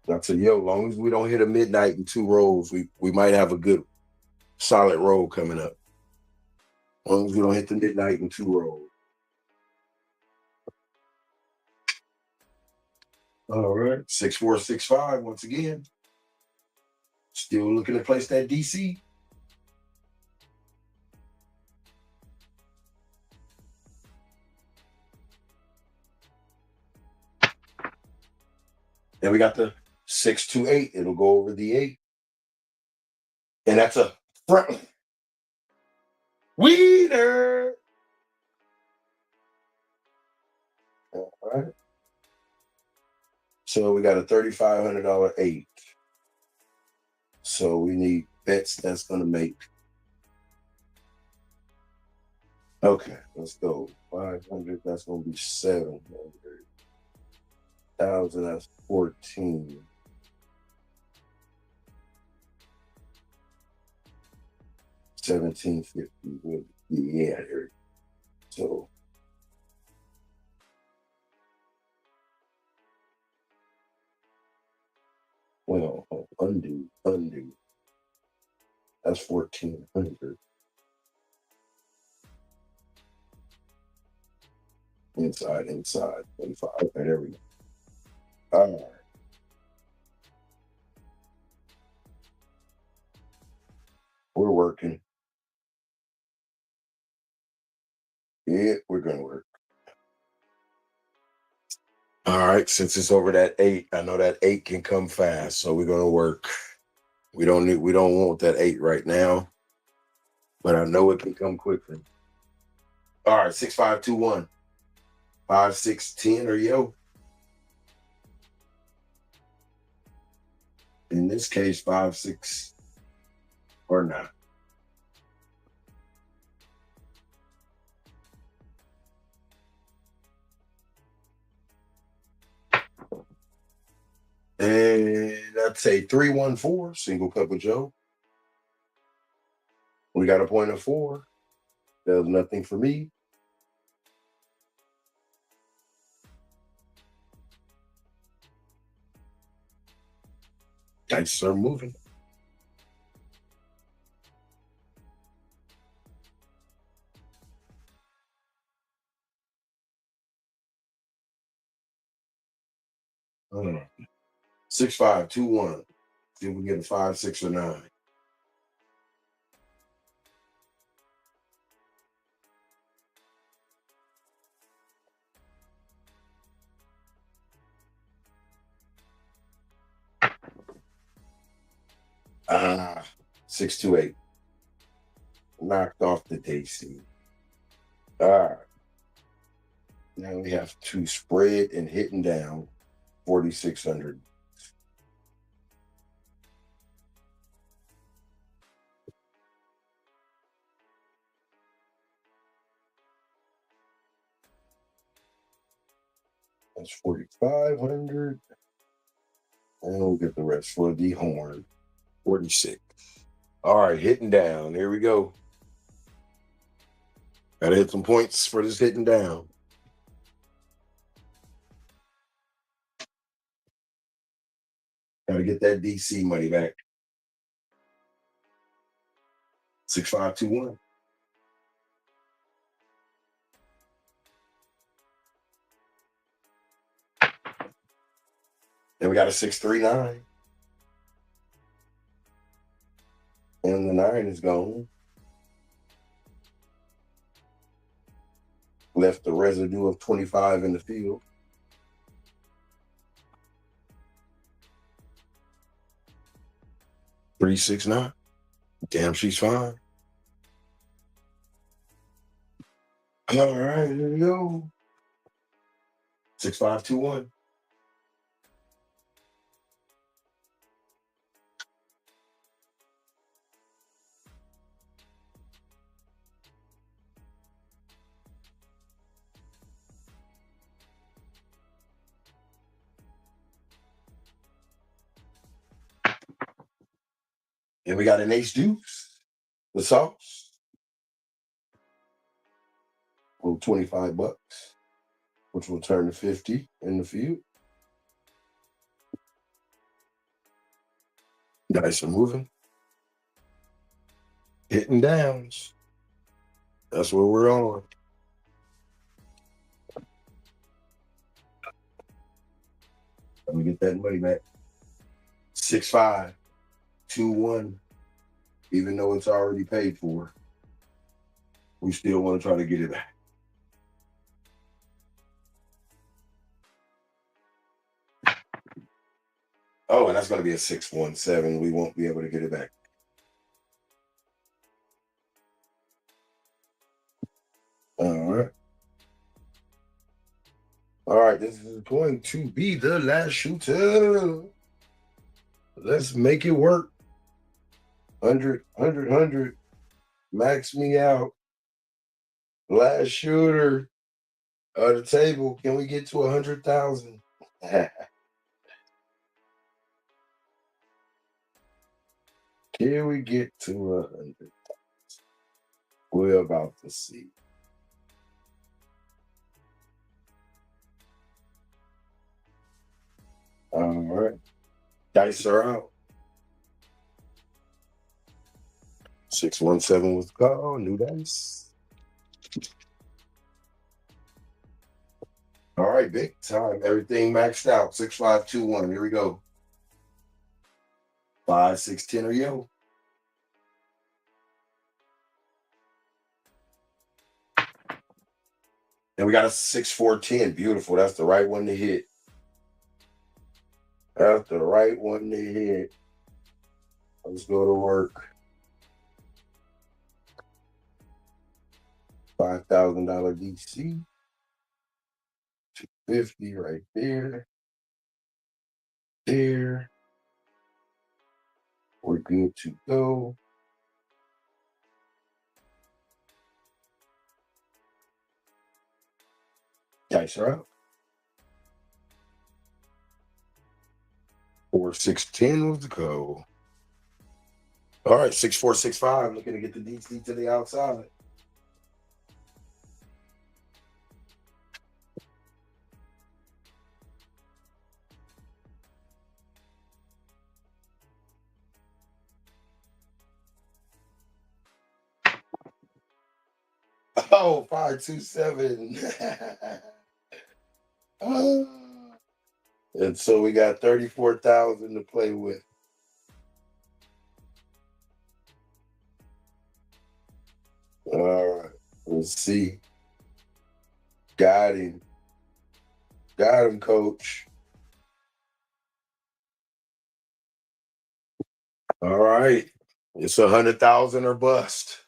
That's a yo. As long as we don't hit a midnight in 2 rolls, we might have a good solid roll coming up. As long as we don't hit the midnight in 2 rolls. All right. 6465 once again. Still looking to place that DC. Then we got the 628. It'll go over the 8. And that's a front winner. All right. So we got a $3,500 8. So we need bets that's going to make. Okay, let's go. 500, that's going to be 700. 1,000, that's 14. 1750. Yeah, there. So well, undo. That's 1,400. Inside. 25. Okay, there we go. All right. We're working. Yeah, we're gonna work. All right, since it's over that 8, I know that 8 can come fast, so we're gonna work. We don't want that 8 right now, but I know it can come quickly. All right, 6521. 5, 6, 10 or yo. In this case, 5, 6 or not. And I'd say 314, single cup of Joe. We got a point of 4. There's nothing for me. Dice are moving. I don't know. 6, 5, 2, 1. See if we get a 5, 6, or 9. Ah, 6, 2, 8. Knocked off the DC. All right. Now we have to spread and hitting down 4,600. That's 4,500. And we'll get the rest for the horn. 46. All right, hitting down. Here we go. Gotta hit some points for this hitting down. Gotta get that DC money back. 6521. Then we got a 639. And the 9 is gone. Left the residue of 25 in the field. 369. Damn, she's fine. All right, here we go. 6521. And we got an ace deuce. The sauce. Well, $25, which will turn to 50 in the field. Dice are moving. Hitting downs. That's what we're on. Let me get that money back. 6521. Even though it's already paid for, we still want to try to get it back. Oh, and that's going to be a 617. We won't be able to get it back. All right. All right, this is going to be the last shooter. Let's make it work. 100. Max me out. Last shooter of the table. Can we get to 100,000? Can we get to 100? We're about to see. All right. Dice are out. 617 was called. New dice. All right, big time. Everything maxed out. 6521. Here we go. 5, 6, 10 or yo. And we got a 6, 4, 10. Beautiful. That's the right one to hit. That's the right one to hit. Let's go to work. $5,000 DC. 250 right there. There. We're good to go. Dice are out. 4, 6, 10 was the go. All right, 6, 4, 6, 5. Looking to get the DC to the outside. Oh, 5, 2, 7. And so we got 34,000 to play with. All right, let's see. Got him. Got him, coach. All right. It's 100,000 or bust.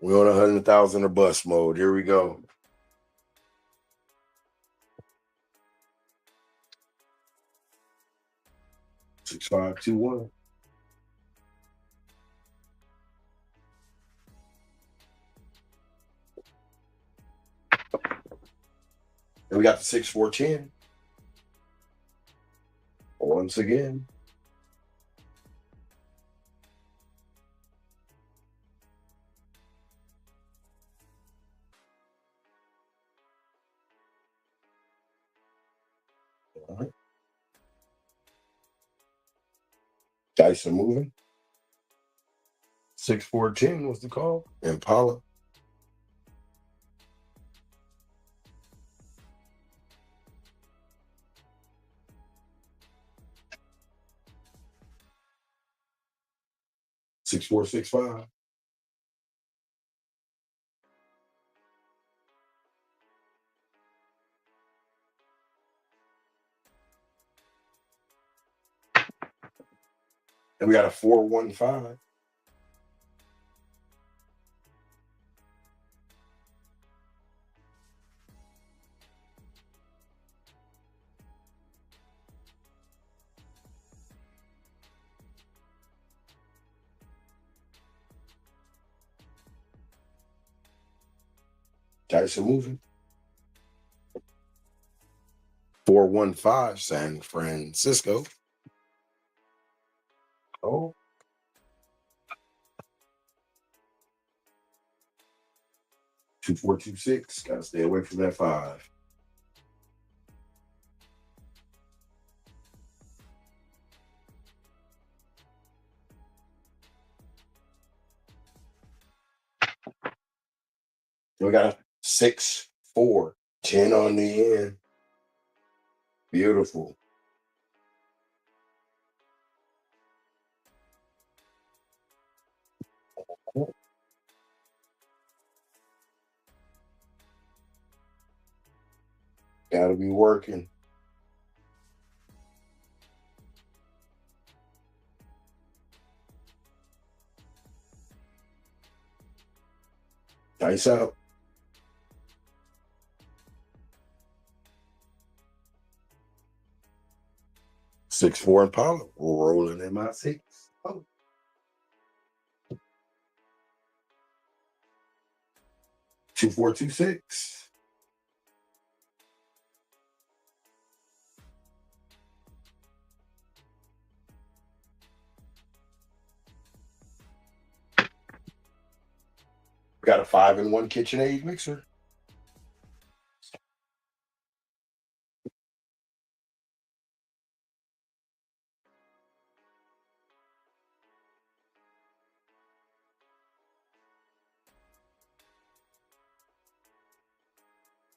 We're on 100,000 or bust mode. Here we go. Six, 5, 2, 1. And we got the 6, 4, 10. Once again. All right. Dice are moving. 6, 4, 10 was the call. Impala. Six, 4, 6, 5. And we got a 415. Dice are moving. 415, San Francisco. Oh. 2426. Gotta stay away from that 5. We got a 6, 4, 10 on the end. Beautiful. Gotta be working. Dice out. 6, 4 Impala. Rolling in my 6. Oh. 2426. We got a 5-in-1 KitchenAid mixer.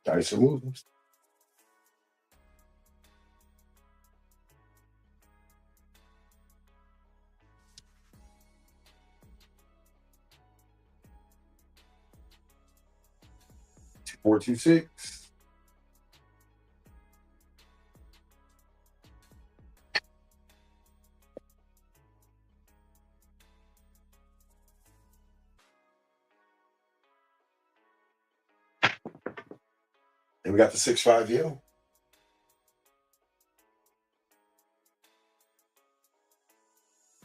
Dice are moving. 426. And we got the 6-5 Yo.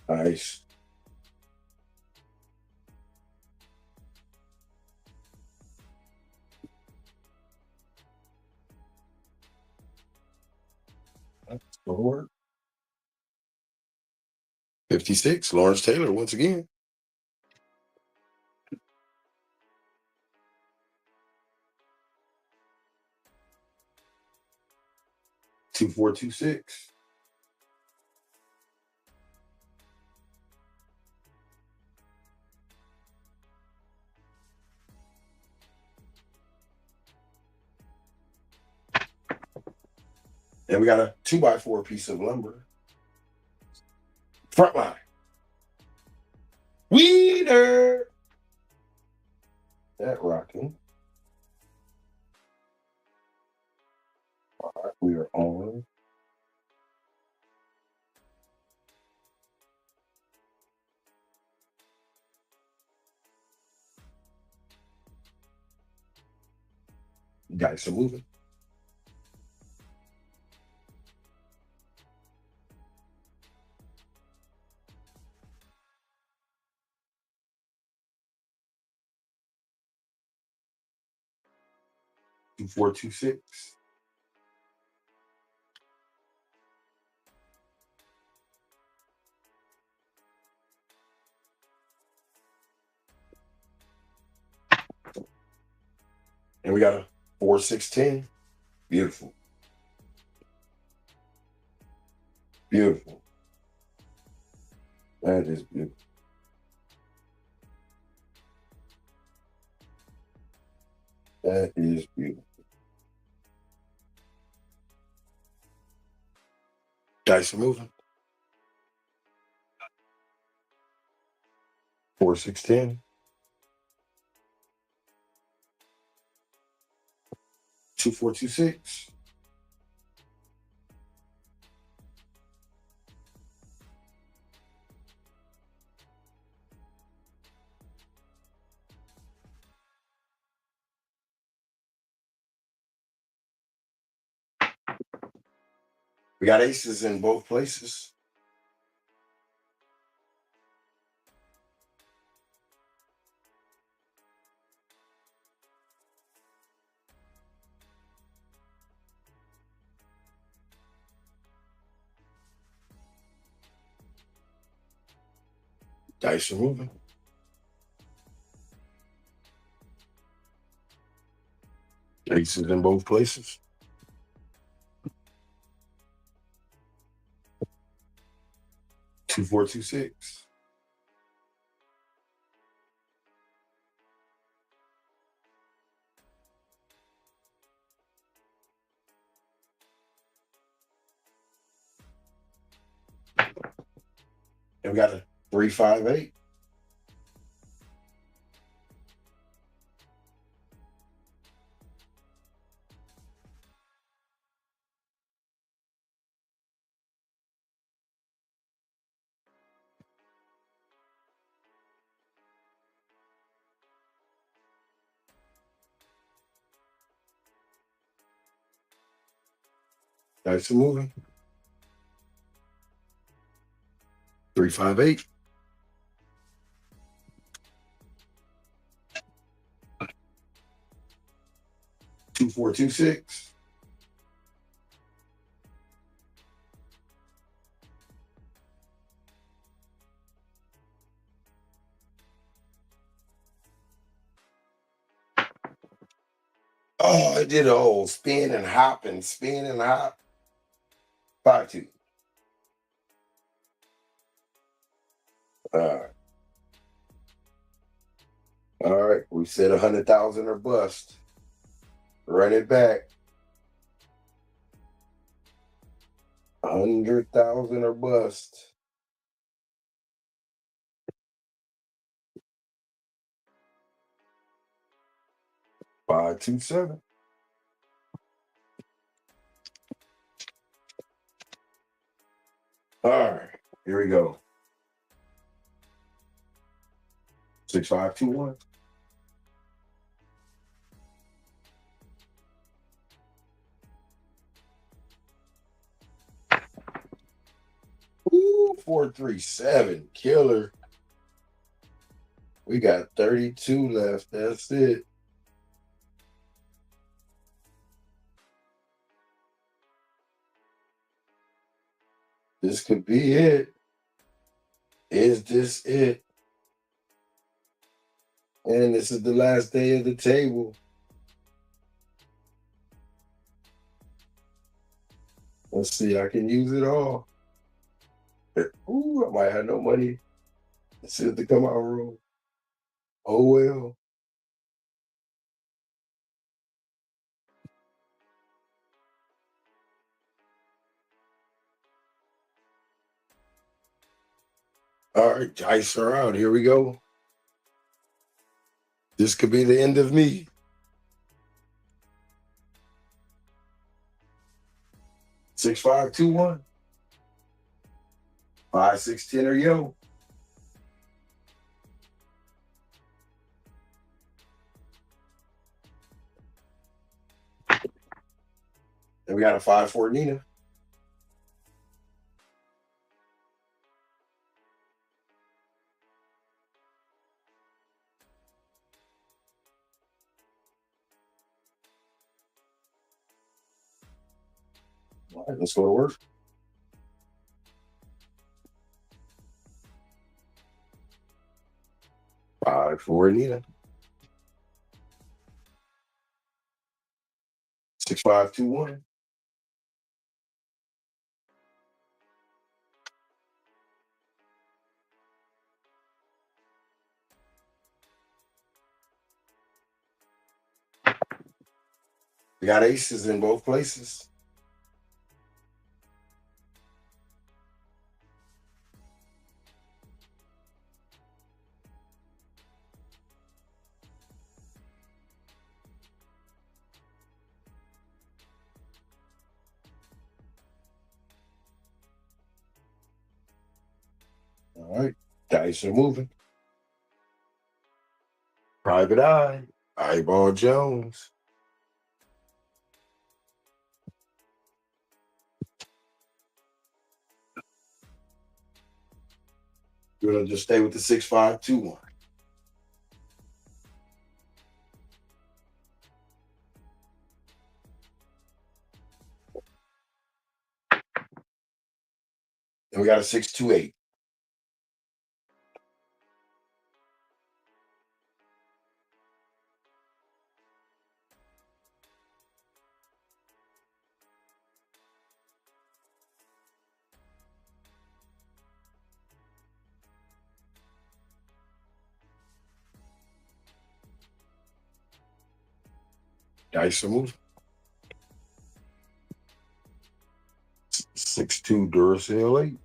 Nice. That's gonna work. 56, Lawrence Taylor once again. Two, 426. And we got a 2x4 piece of lumber. Front line. Weeder. That rocking. All right, we are on. Dice are moving. Two, 426. And we got a 4-6-10. Beautiful. Beautiful. That is beautiful. That is beautiful. Dice are moving. 4-6-10. 2, 426. We got aces in both places. Dice are moving. Aces in both places. Two, four, two, six. And we got a 3, 5, 8. Dice are moving. 3, 5, 8. Two, four, two, six. Oh, I did a whole spin and hop and spin and hop. 5, 2. All right. All right. We said 100,000 or bust. Run it back. 100,000 or bust. Five, two, seven. All right. Here we go. 6, 5, 2, 1. Ooh, 4, 3, 7. Killer. We got 32 left. That's it. This could be it. Is this it? And this is the last day of the table. Let's see. I can use it all. Ooh, I might have no money. This is the come out room. Oh well. All right, dice are out. Here we go. This could be the end of me. 6, 5, 2, 1. 5, 6, 10 or yo. And we got a 5, 4 Nina. All right, let's go to work. Five, 4 Nina. 6, 5, 2, 1. We got aces in both places. All right, dice are moving. Private Eye, Eyeball Jones. We're gonna just stay with the 6521. And we got a 628. Dice are moving. 6-2 Duracell 8.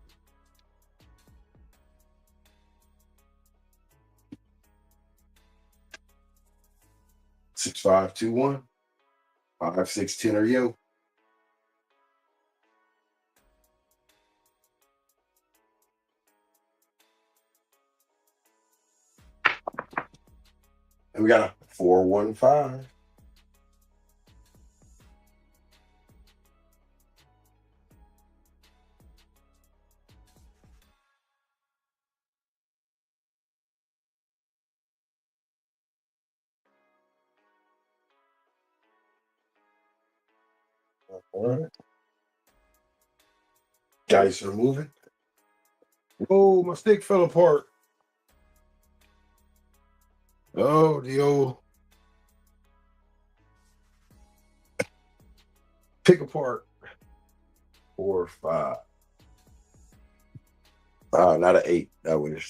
6521. 5610 or yo. And we got a 415. All right. Dice are moving. Oh, my stick fell apart. Oh, the old pick apart. 4, 5. Not an 8. That would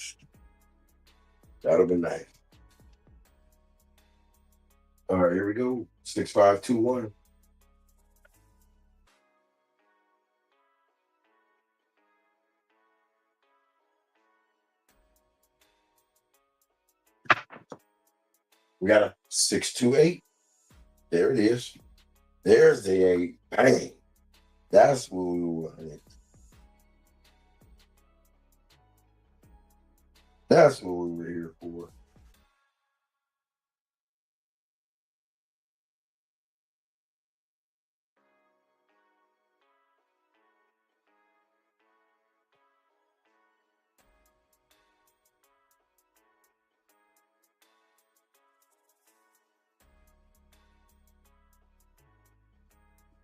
have been nice. All right, here we go. 6521. We got a 628. There it is. There's the 8. Bang. That's what we wanted. That's what we were here for.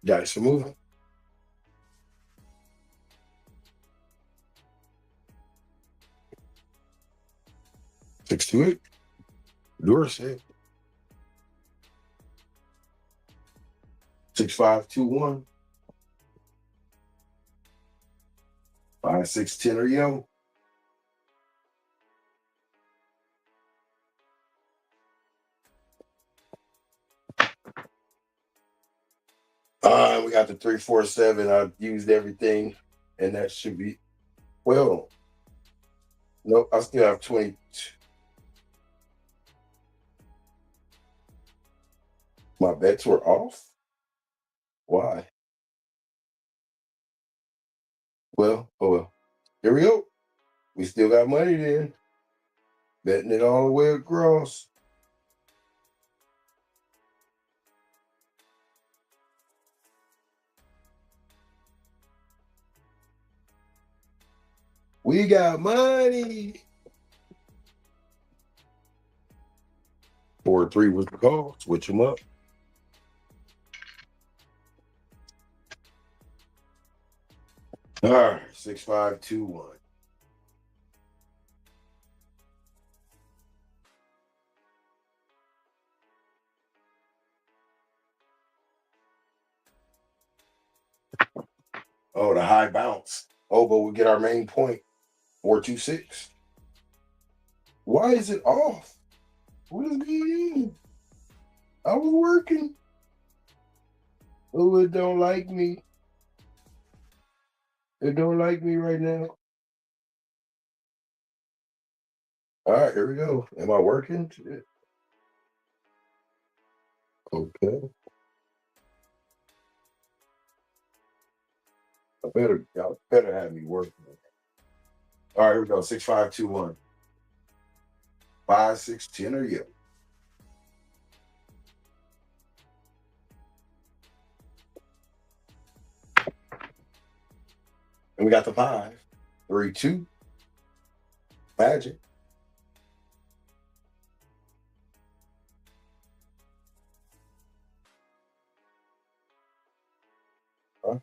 Dice are moving. Six two eight. Duracell. 6521. 5610 or yo. We got the 347. I've used everything, and that should be well. Nope, I still have 20. My bets were off. Why? Well, oh well. Here we go. We still got money then. Betting it all the way across. We got money. 4-3 was the call. Switch them up. All right, 6521. Oh, the high bounce. Oh, but we get our main point. 426. Why is it off? What is going on? I was working. Oh, it don't like me. It don't like me right now. All right, here we go. Am I working? Shit. Okay. Y'all better have me working. All right, here we go. 6521. 5610 or yeah. And we got the 5. 3-2. Magic. Huh?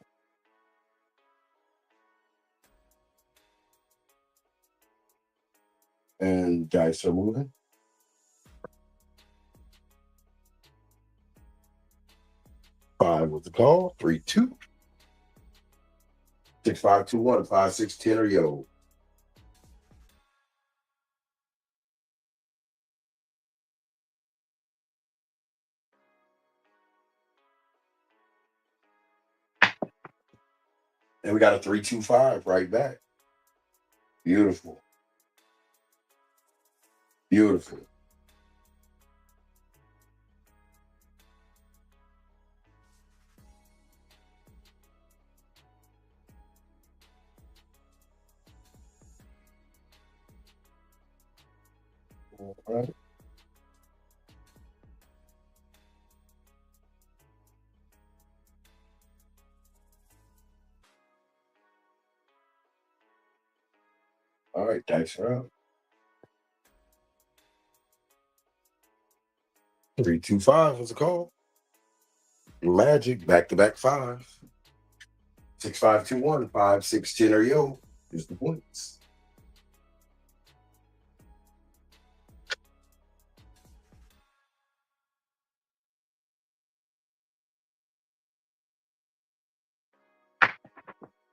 And dice are moving. 5 was the call. 3, 2. 6, 5, 2, 1. 5, 6, 10 or yo. And we got a 3, 2, 5 right back. Beautiful. Beautiful. All right. All right, dice are out. 3, 2, 5 was the call. Magic, back-to-back 5. 6, 5, 2, 1. 5, 6, 10 or yo. Here's the points.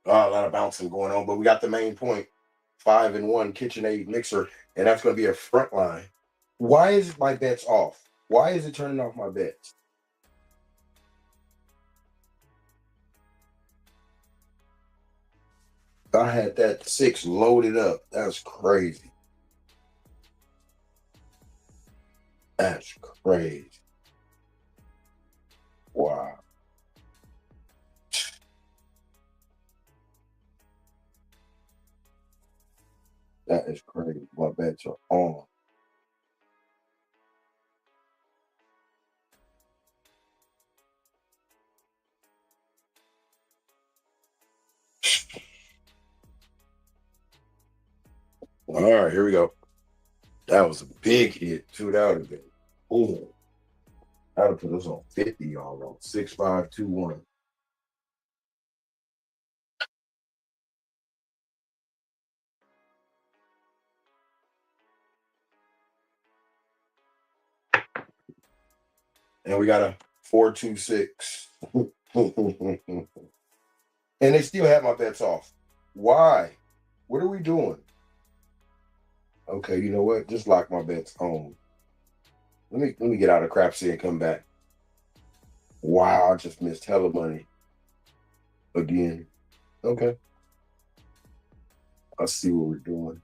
A lot of bouncing going on, but we got the main point. 5 and 1 KitchenAid mixer, and that's going to be a front line. Why is my bets off? Why is it turning off my bets? I had that 6 loaded up. That's crazy. That's crazy. Wow. That is crazy. My bets are on. All right, here we go. That was a big hit, too. That would have been. Ooh. That would put us on 50, y'all. On 6, 5, 2, 1. And we got a 4, 2, 6. And they still have my bets off. Why? What are we doing? Okay, you know what? Just lock my bets on. Let me get out of Crapsee and come back. Wow, I just missed hella money again. Okay, I see what we're doing.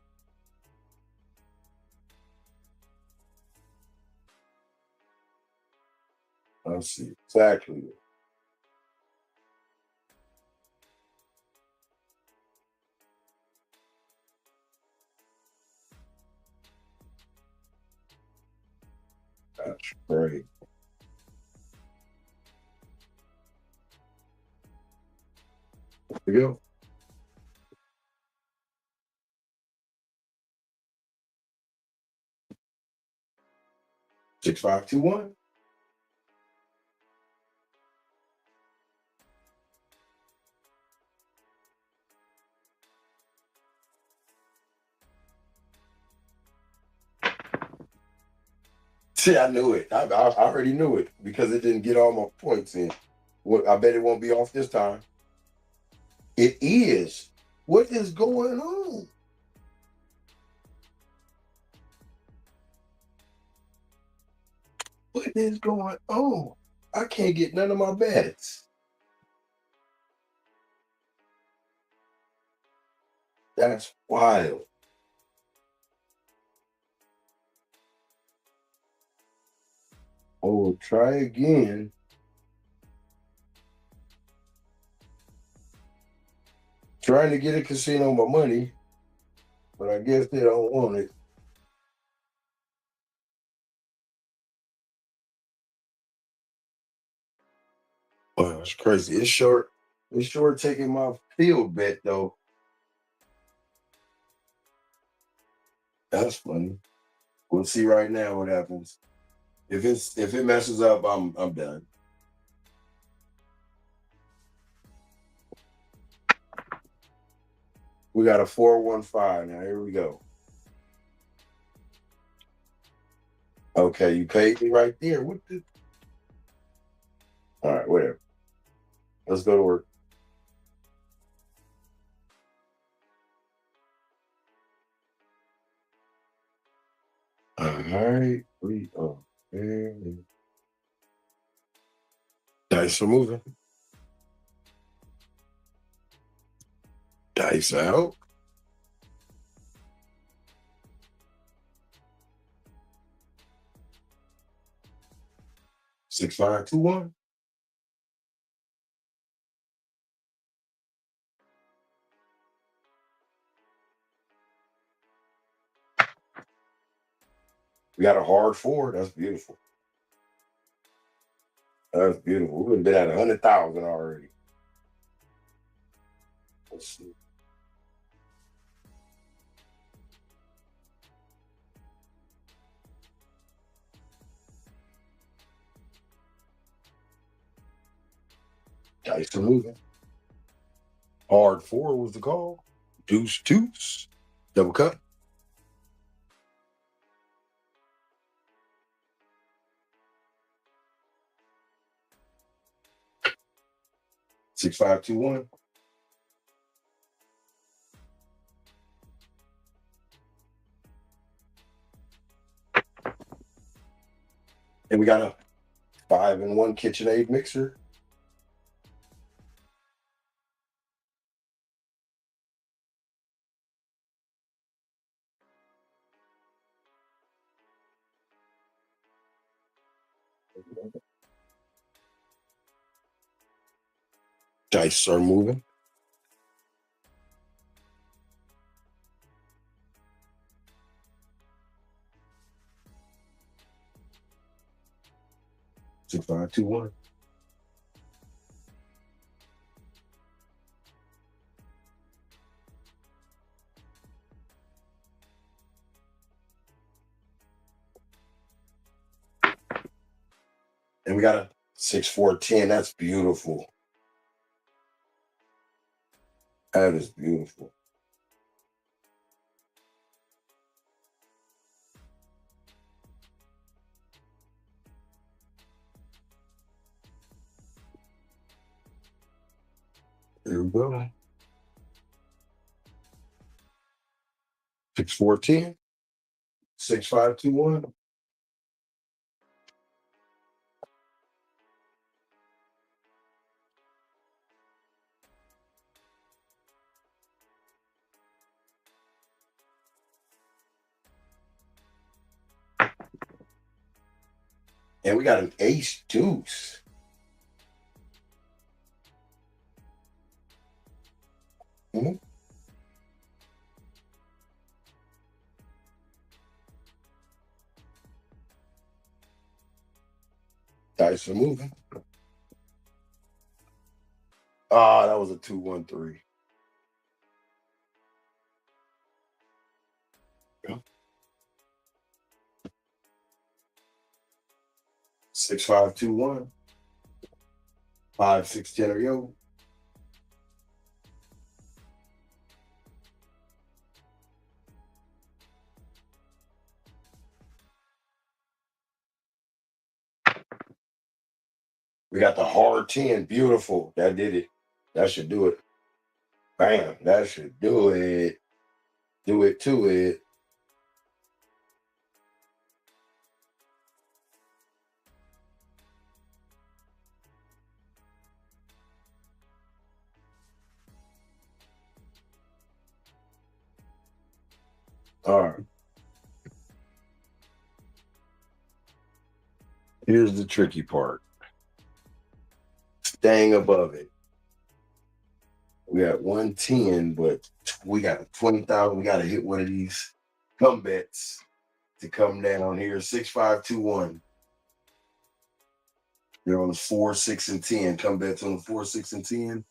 I see exactly. That's great. There we go. 6, 5, 2, 1. See, I knew it. I already knew it because it didn't get all my points in. I bet it won't be off this time. It is. What is going on? What is going on? I can't get none of my bets. That's wild. Oh, try again. Trying to get a casino my money, but I guess they don't want it. Wow, that's crazy. It's short. It's short taking my field bet though. That's funny. We'll see right now what happens. If it messes up, I'm done. We got a 415 now. Here we go. Okay, you paid me right there. What the? All right, whatever. Let's go to work. All right, dice are moving. Dice out. Six, 5, 2, 1. We got a hard 4. That's beautiful. That's beautiful. We've been at 100,000 already. Let's see. Dice are moving. Hard 4 was the call. Deuce, deuce. Double cut. 6, 5, 2, 1. And we got a 5-in-1 KitchenAid mixer. Dice are moving. Six, 5, 2, 1. And we got a 6, 4, 10. That's beautiful. That is beautiful. There we go. 6, 4, 10. 6, 5, 2, 1. And we got an ace deuce. Mm-hmm. Dice are moving. Ah, that was a 2, 1, 3. 6, 5, 2, 1. 5, 6, 10 or yo. We got the hard 10. Beautiful. That did it. That should do it. Bam. That should do it. Do it to it. All right. Here's the tricky part. Staying above it. We got 110, but we got 20,000. We got to hit one of these come bets to come down here. 6, 5, 2, 1. You're on the 4, 6, and 10. Come bets on the 4, 6, and 10.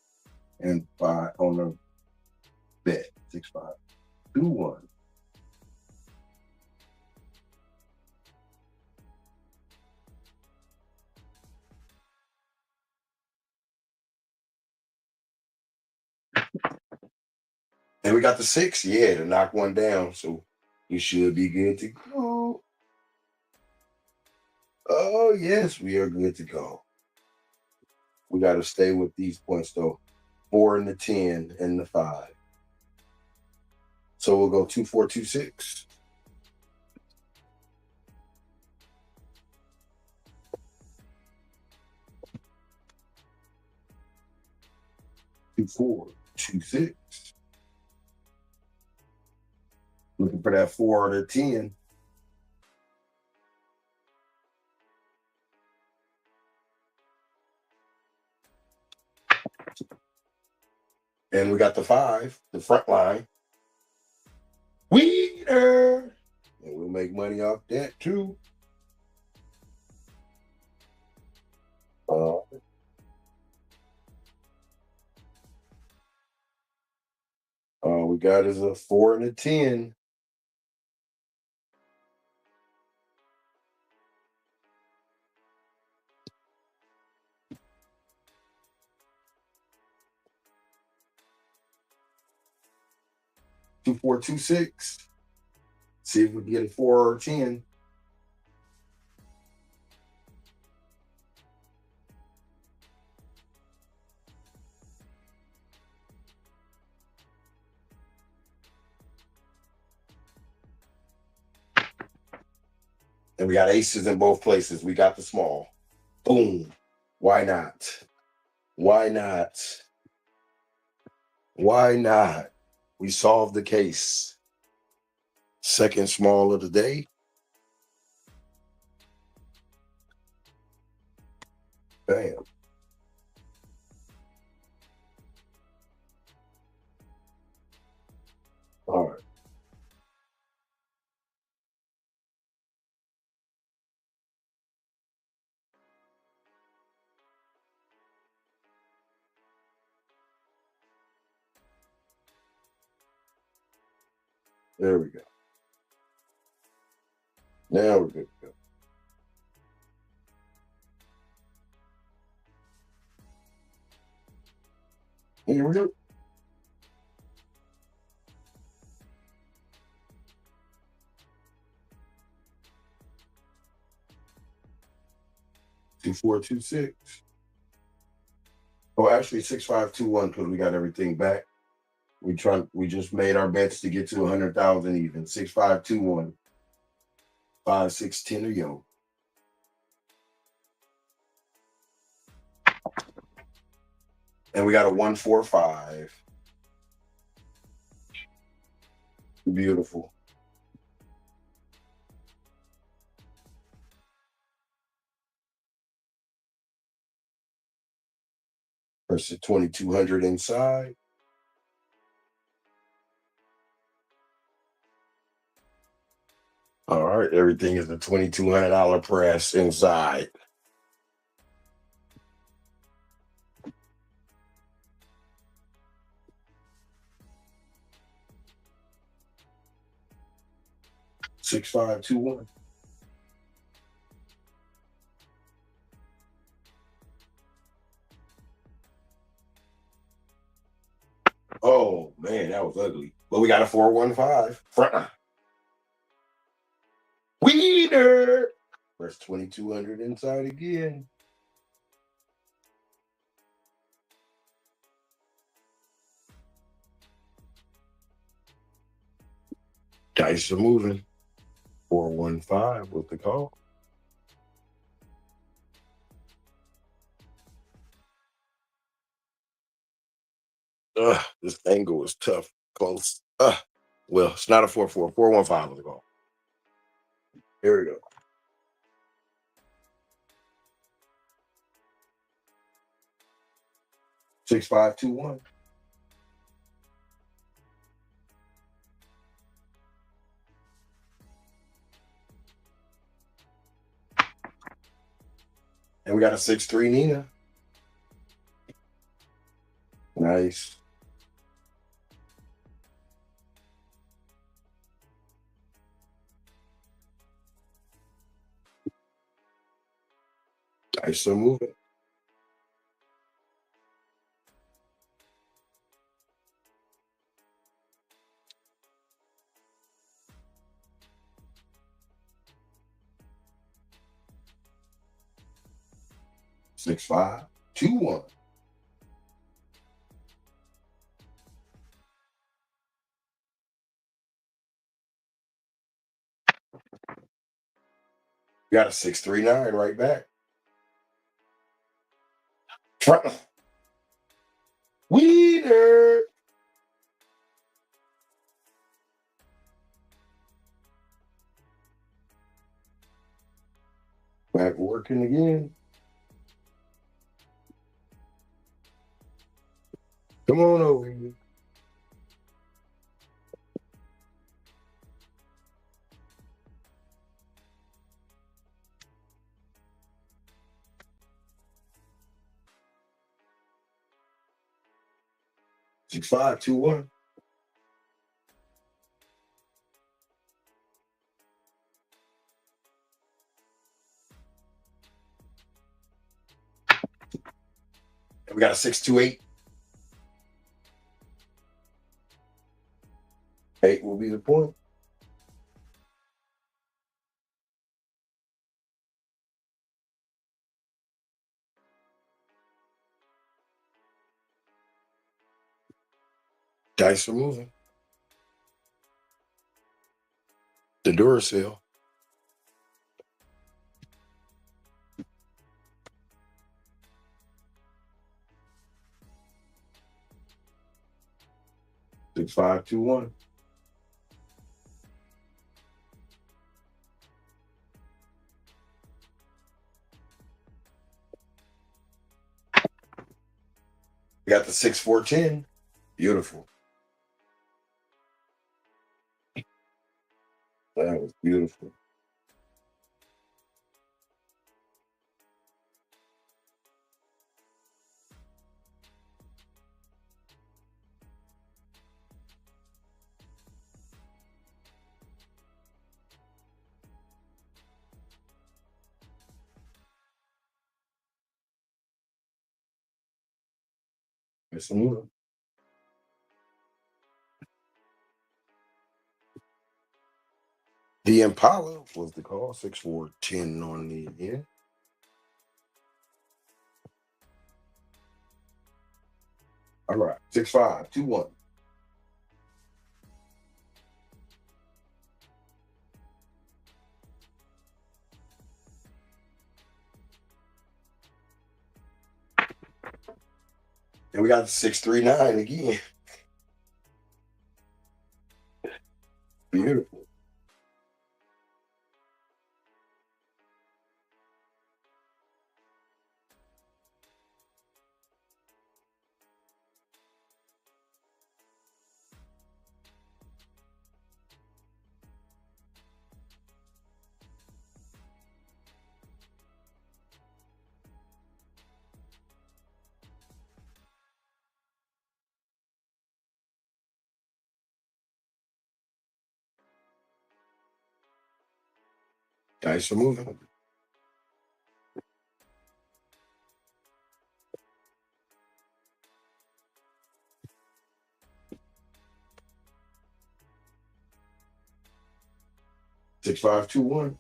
And 5 on the bet. 6, 5, 2, 1. And we got the 6, yeah, to knock one down. So you should be good to go. Oh, yes, we are good to go. We got to stay with these points, though. 4 and the 10 and the 5. So we'll go 2, 4, 2, 6. 2, 4, 2, 6. Looking for that 4 or the 10. And we got the 5, the front line. Winner! And we'll make money off that too. All we got is a 4 and a 10. Two, 4, 2, 6. See if we can get a 4 or a 10. And we got aces in both places. We got the small. Boom. Why not? Why not? Why not? We solved the case. Second small of the day. Bam. All right. There we go. Now we're good to go. Here we go. Two, 4, 2, 6. Oh, actually 6, 5, 2, 1, because we got everything back. We just made our bets to get to 100,000 even. 6, 5, 2, 1. 5, 6, 10 or yo. And we got a 1, 4, 5. Beautiful. Versus 2,200 inside. All right, everything is a $2,200 press inside. Six, 5, 2, 1. Oh man, that was ugly. But we got a 4, 1, 5. Front. Winner. Press 2,200 inside again. Dice are moving. 4, 1, 5 with the call. This angle is tough. Close. Well, it's not a 4, 4. 4, 1, 5 with the call. Here we go. 6, 5, 2, 1. And we got a 6, 3 Nina. Nice. Dice are moving. 6521. Got a 639 right back. Weeder. Back working again. Come on over here. Six, 521. And we got a 628. 8 will be the point. Dice are moving. The Duracell. Six, 521. We got the 6, 410. Beautiful. That was beautiful. It's moving. The Impala was the call. 6, 410 on the end. All right. 6, 521. And we got the 639 again. Beautiful. Dice are moving. Six, 521.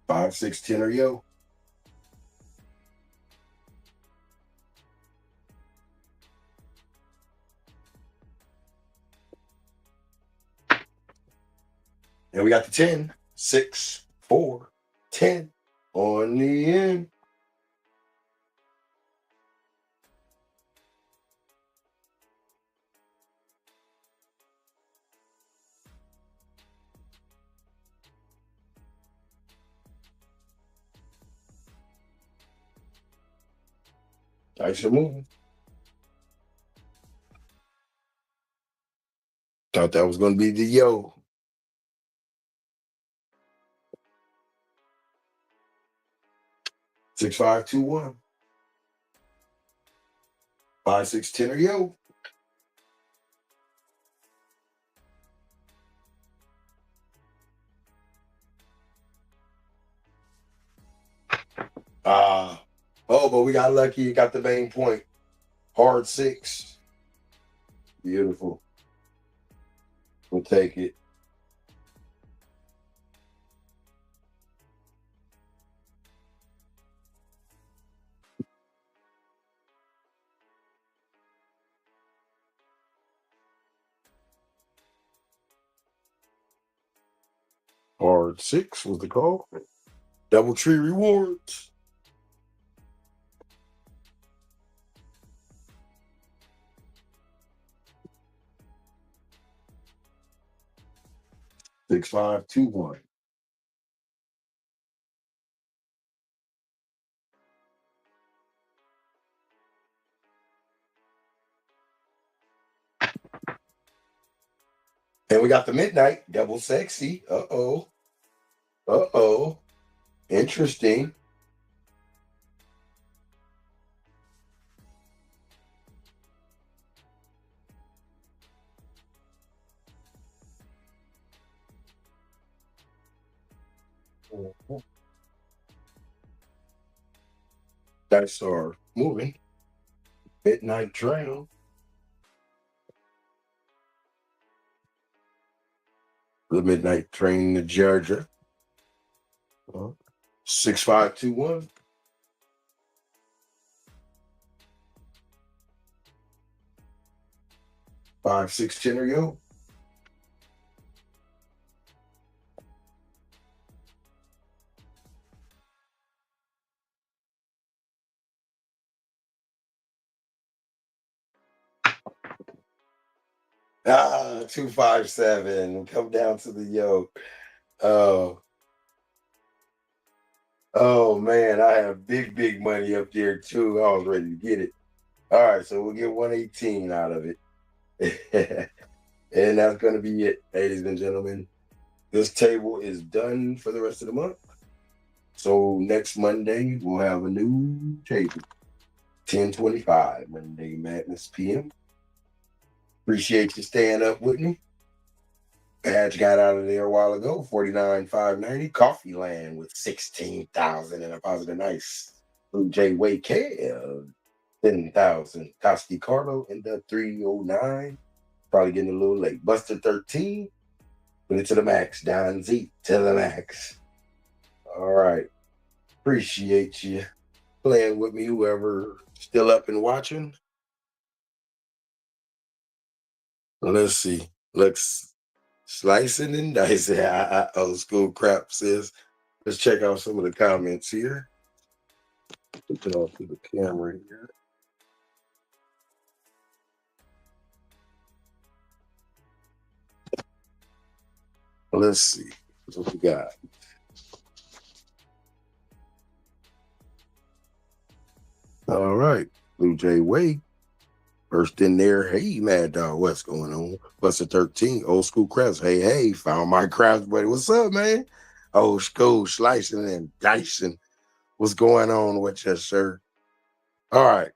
5, 6, 10 or yo. And we got the 10, 6, 4, 10 on the end. Dice are moving. Thought that was going to be the yo. Six, 521. 5, 6, 10 or yo. But we got lucky. You got the main point. Hard 6. Beautiful. We'll take it. Hard 6 was the call. Double tree rewards. Six, 5, 2, 1. And we got the midnight double sexy. Uh-oh. Uh-oh. Interesting. Dice are moving. Midnight train. The midnight train to Georgia. 6, 5, 2, 1. 5, 6, 10 or go. Ah, 2, 5, 7. Come down to the yoke. Oh man, I have big money up there too. I was ready to get it. All right, so we'll get 118 out of it. And that's gonna be it, ladies and gentlemen. This table is done for the rest of the month. So next Monday we'll have a new table. 10:25 Monday Madness PM. Appreciate you staying up with me. Badge got out of there a while ago, 49,590. Coffee Land with 16,000 and a positive nice. Blue Jay Way Kev, 10,000. Toski Carlo in the 309. Probably getting a little late. Buster 13. Put it to the max. Don Z to the max. All right. Appreciate you playing with me, whoever still up and watching. Let's see. Looks slicing and dicing. Old school crap says. Let's check out some of the comments here. Put it off to the camera here. Let's see what we got. All right. Blue Jay Wade. First in there. Hey, Mad Dog, what's going on? Buster 13. Old school crafts. Hey, found my crafts, buddy. What's up, man? Old school slicing and dicing. What's going on with you, sir? All right.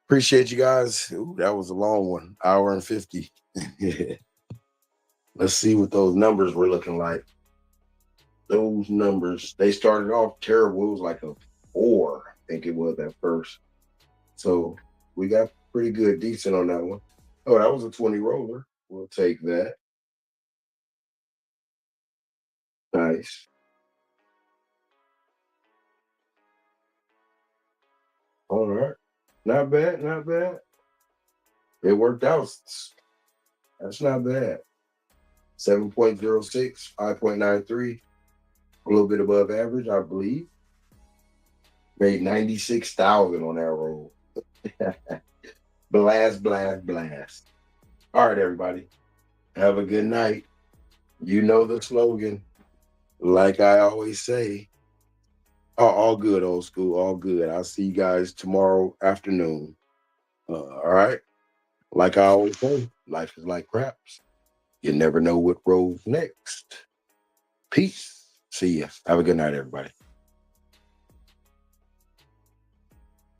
Appreciate you guys. Ooh, that was a long one. Hour and 50. Let's see what those numbers were looking like. Those numbers, they started off terrible. It was like a 4, I think it was at first. So we got pretty good, decent on that one. Oh, that was a 20 roller. We'll take that. Nice. All right. Not bad, not bad. It worked out. That's not bad. 7.06, 5.93. A little bit above average, I believe. Made 96,000 on that roll. Blast, blast, blast. All right, everybody. Have a good night. You know the slogan. Like I always say, oh, all good, old school, all good. I'll see you guys tomorrow afternoon. All right. Like I always say, life is like craps. You never know what rolls next. Peace. See ya. Have a good night, everybody.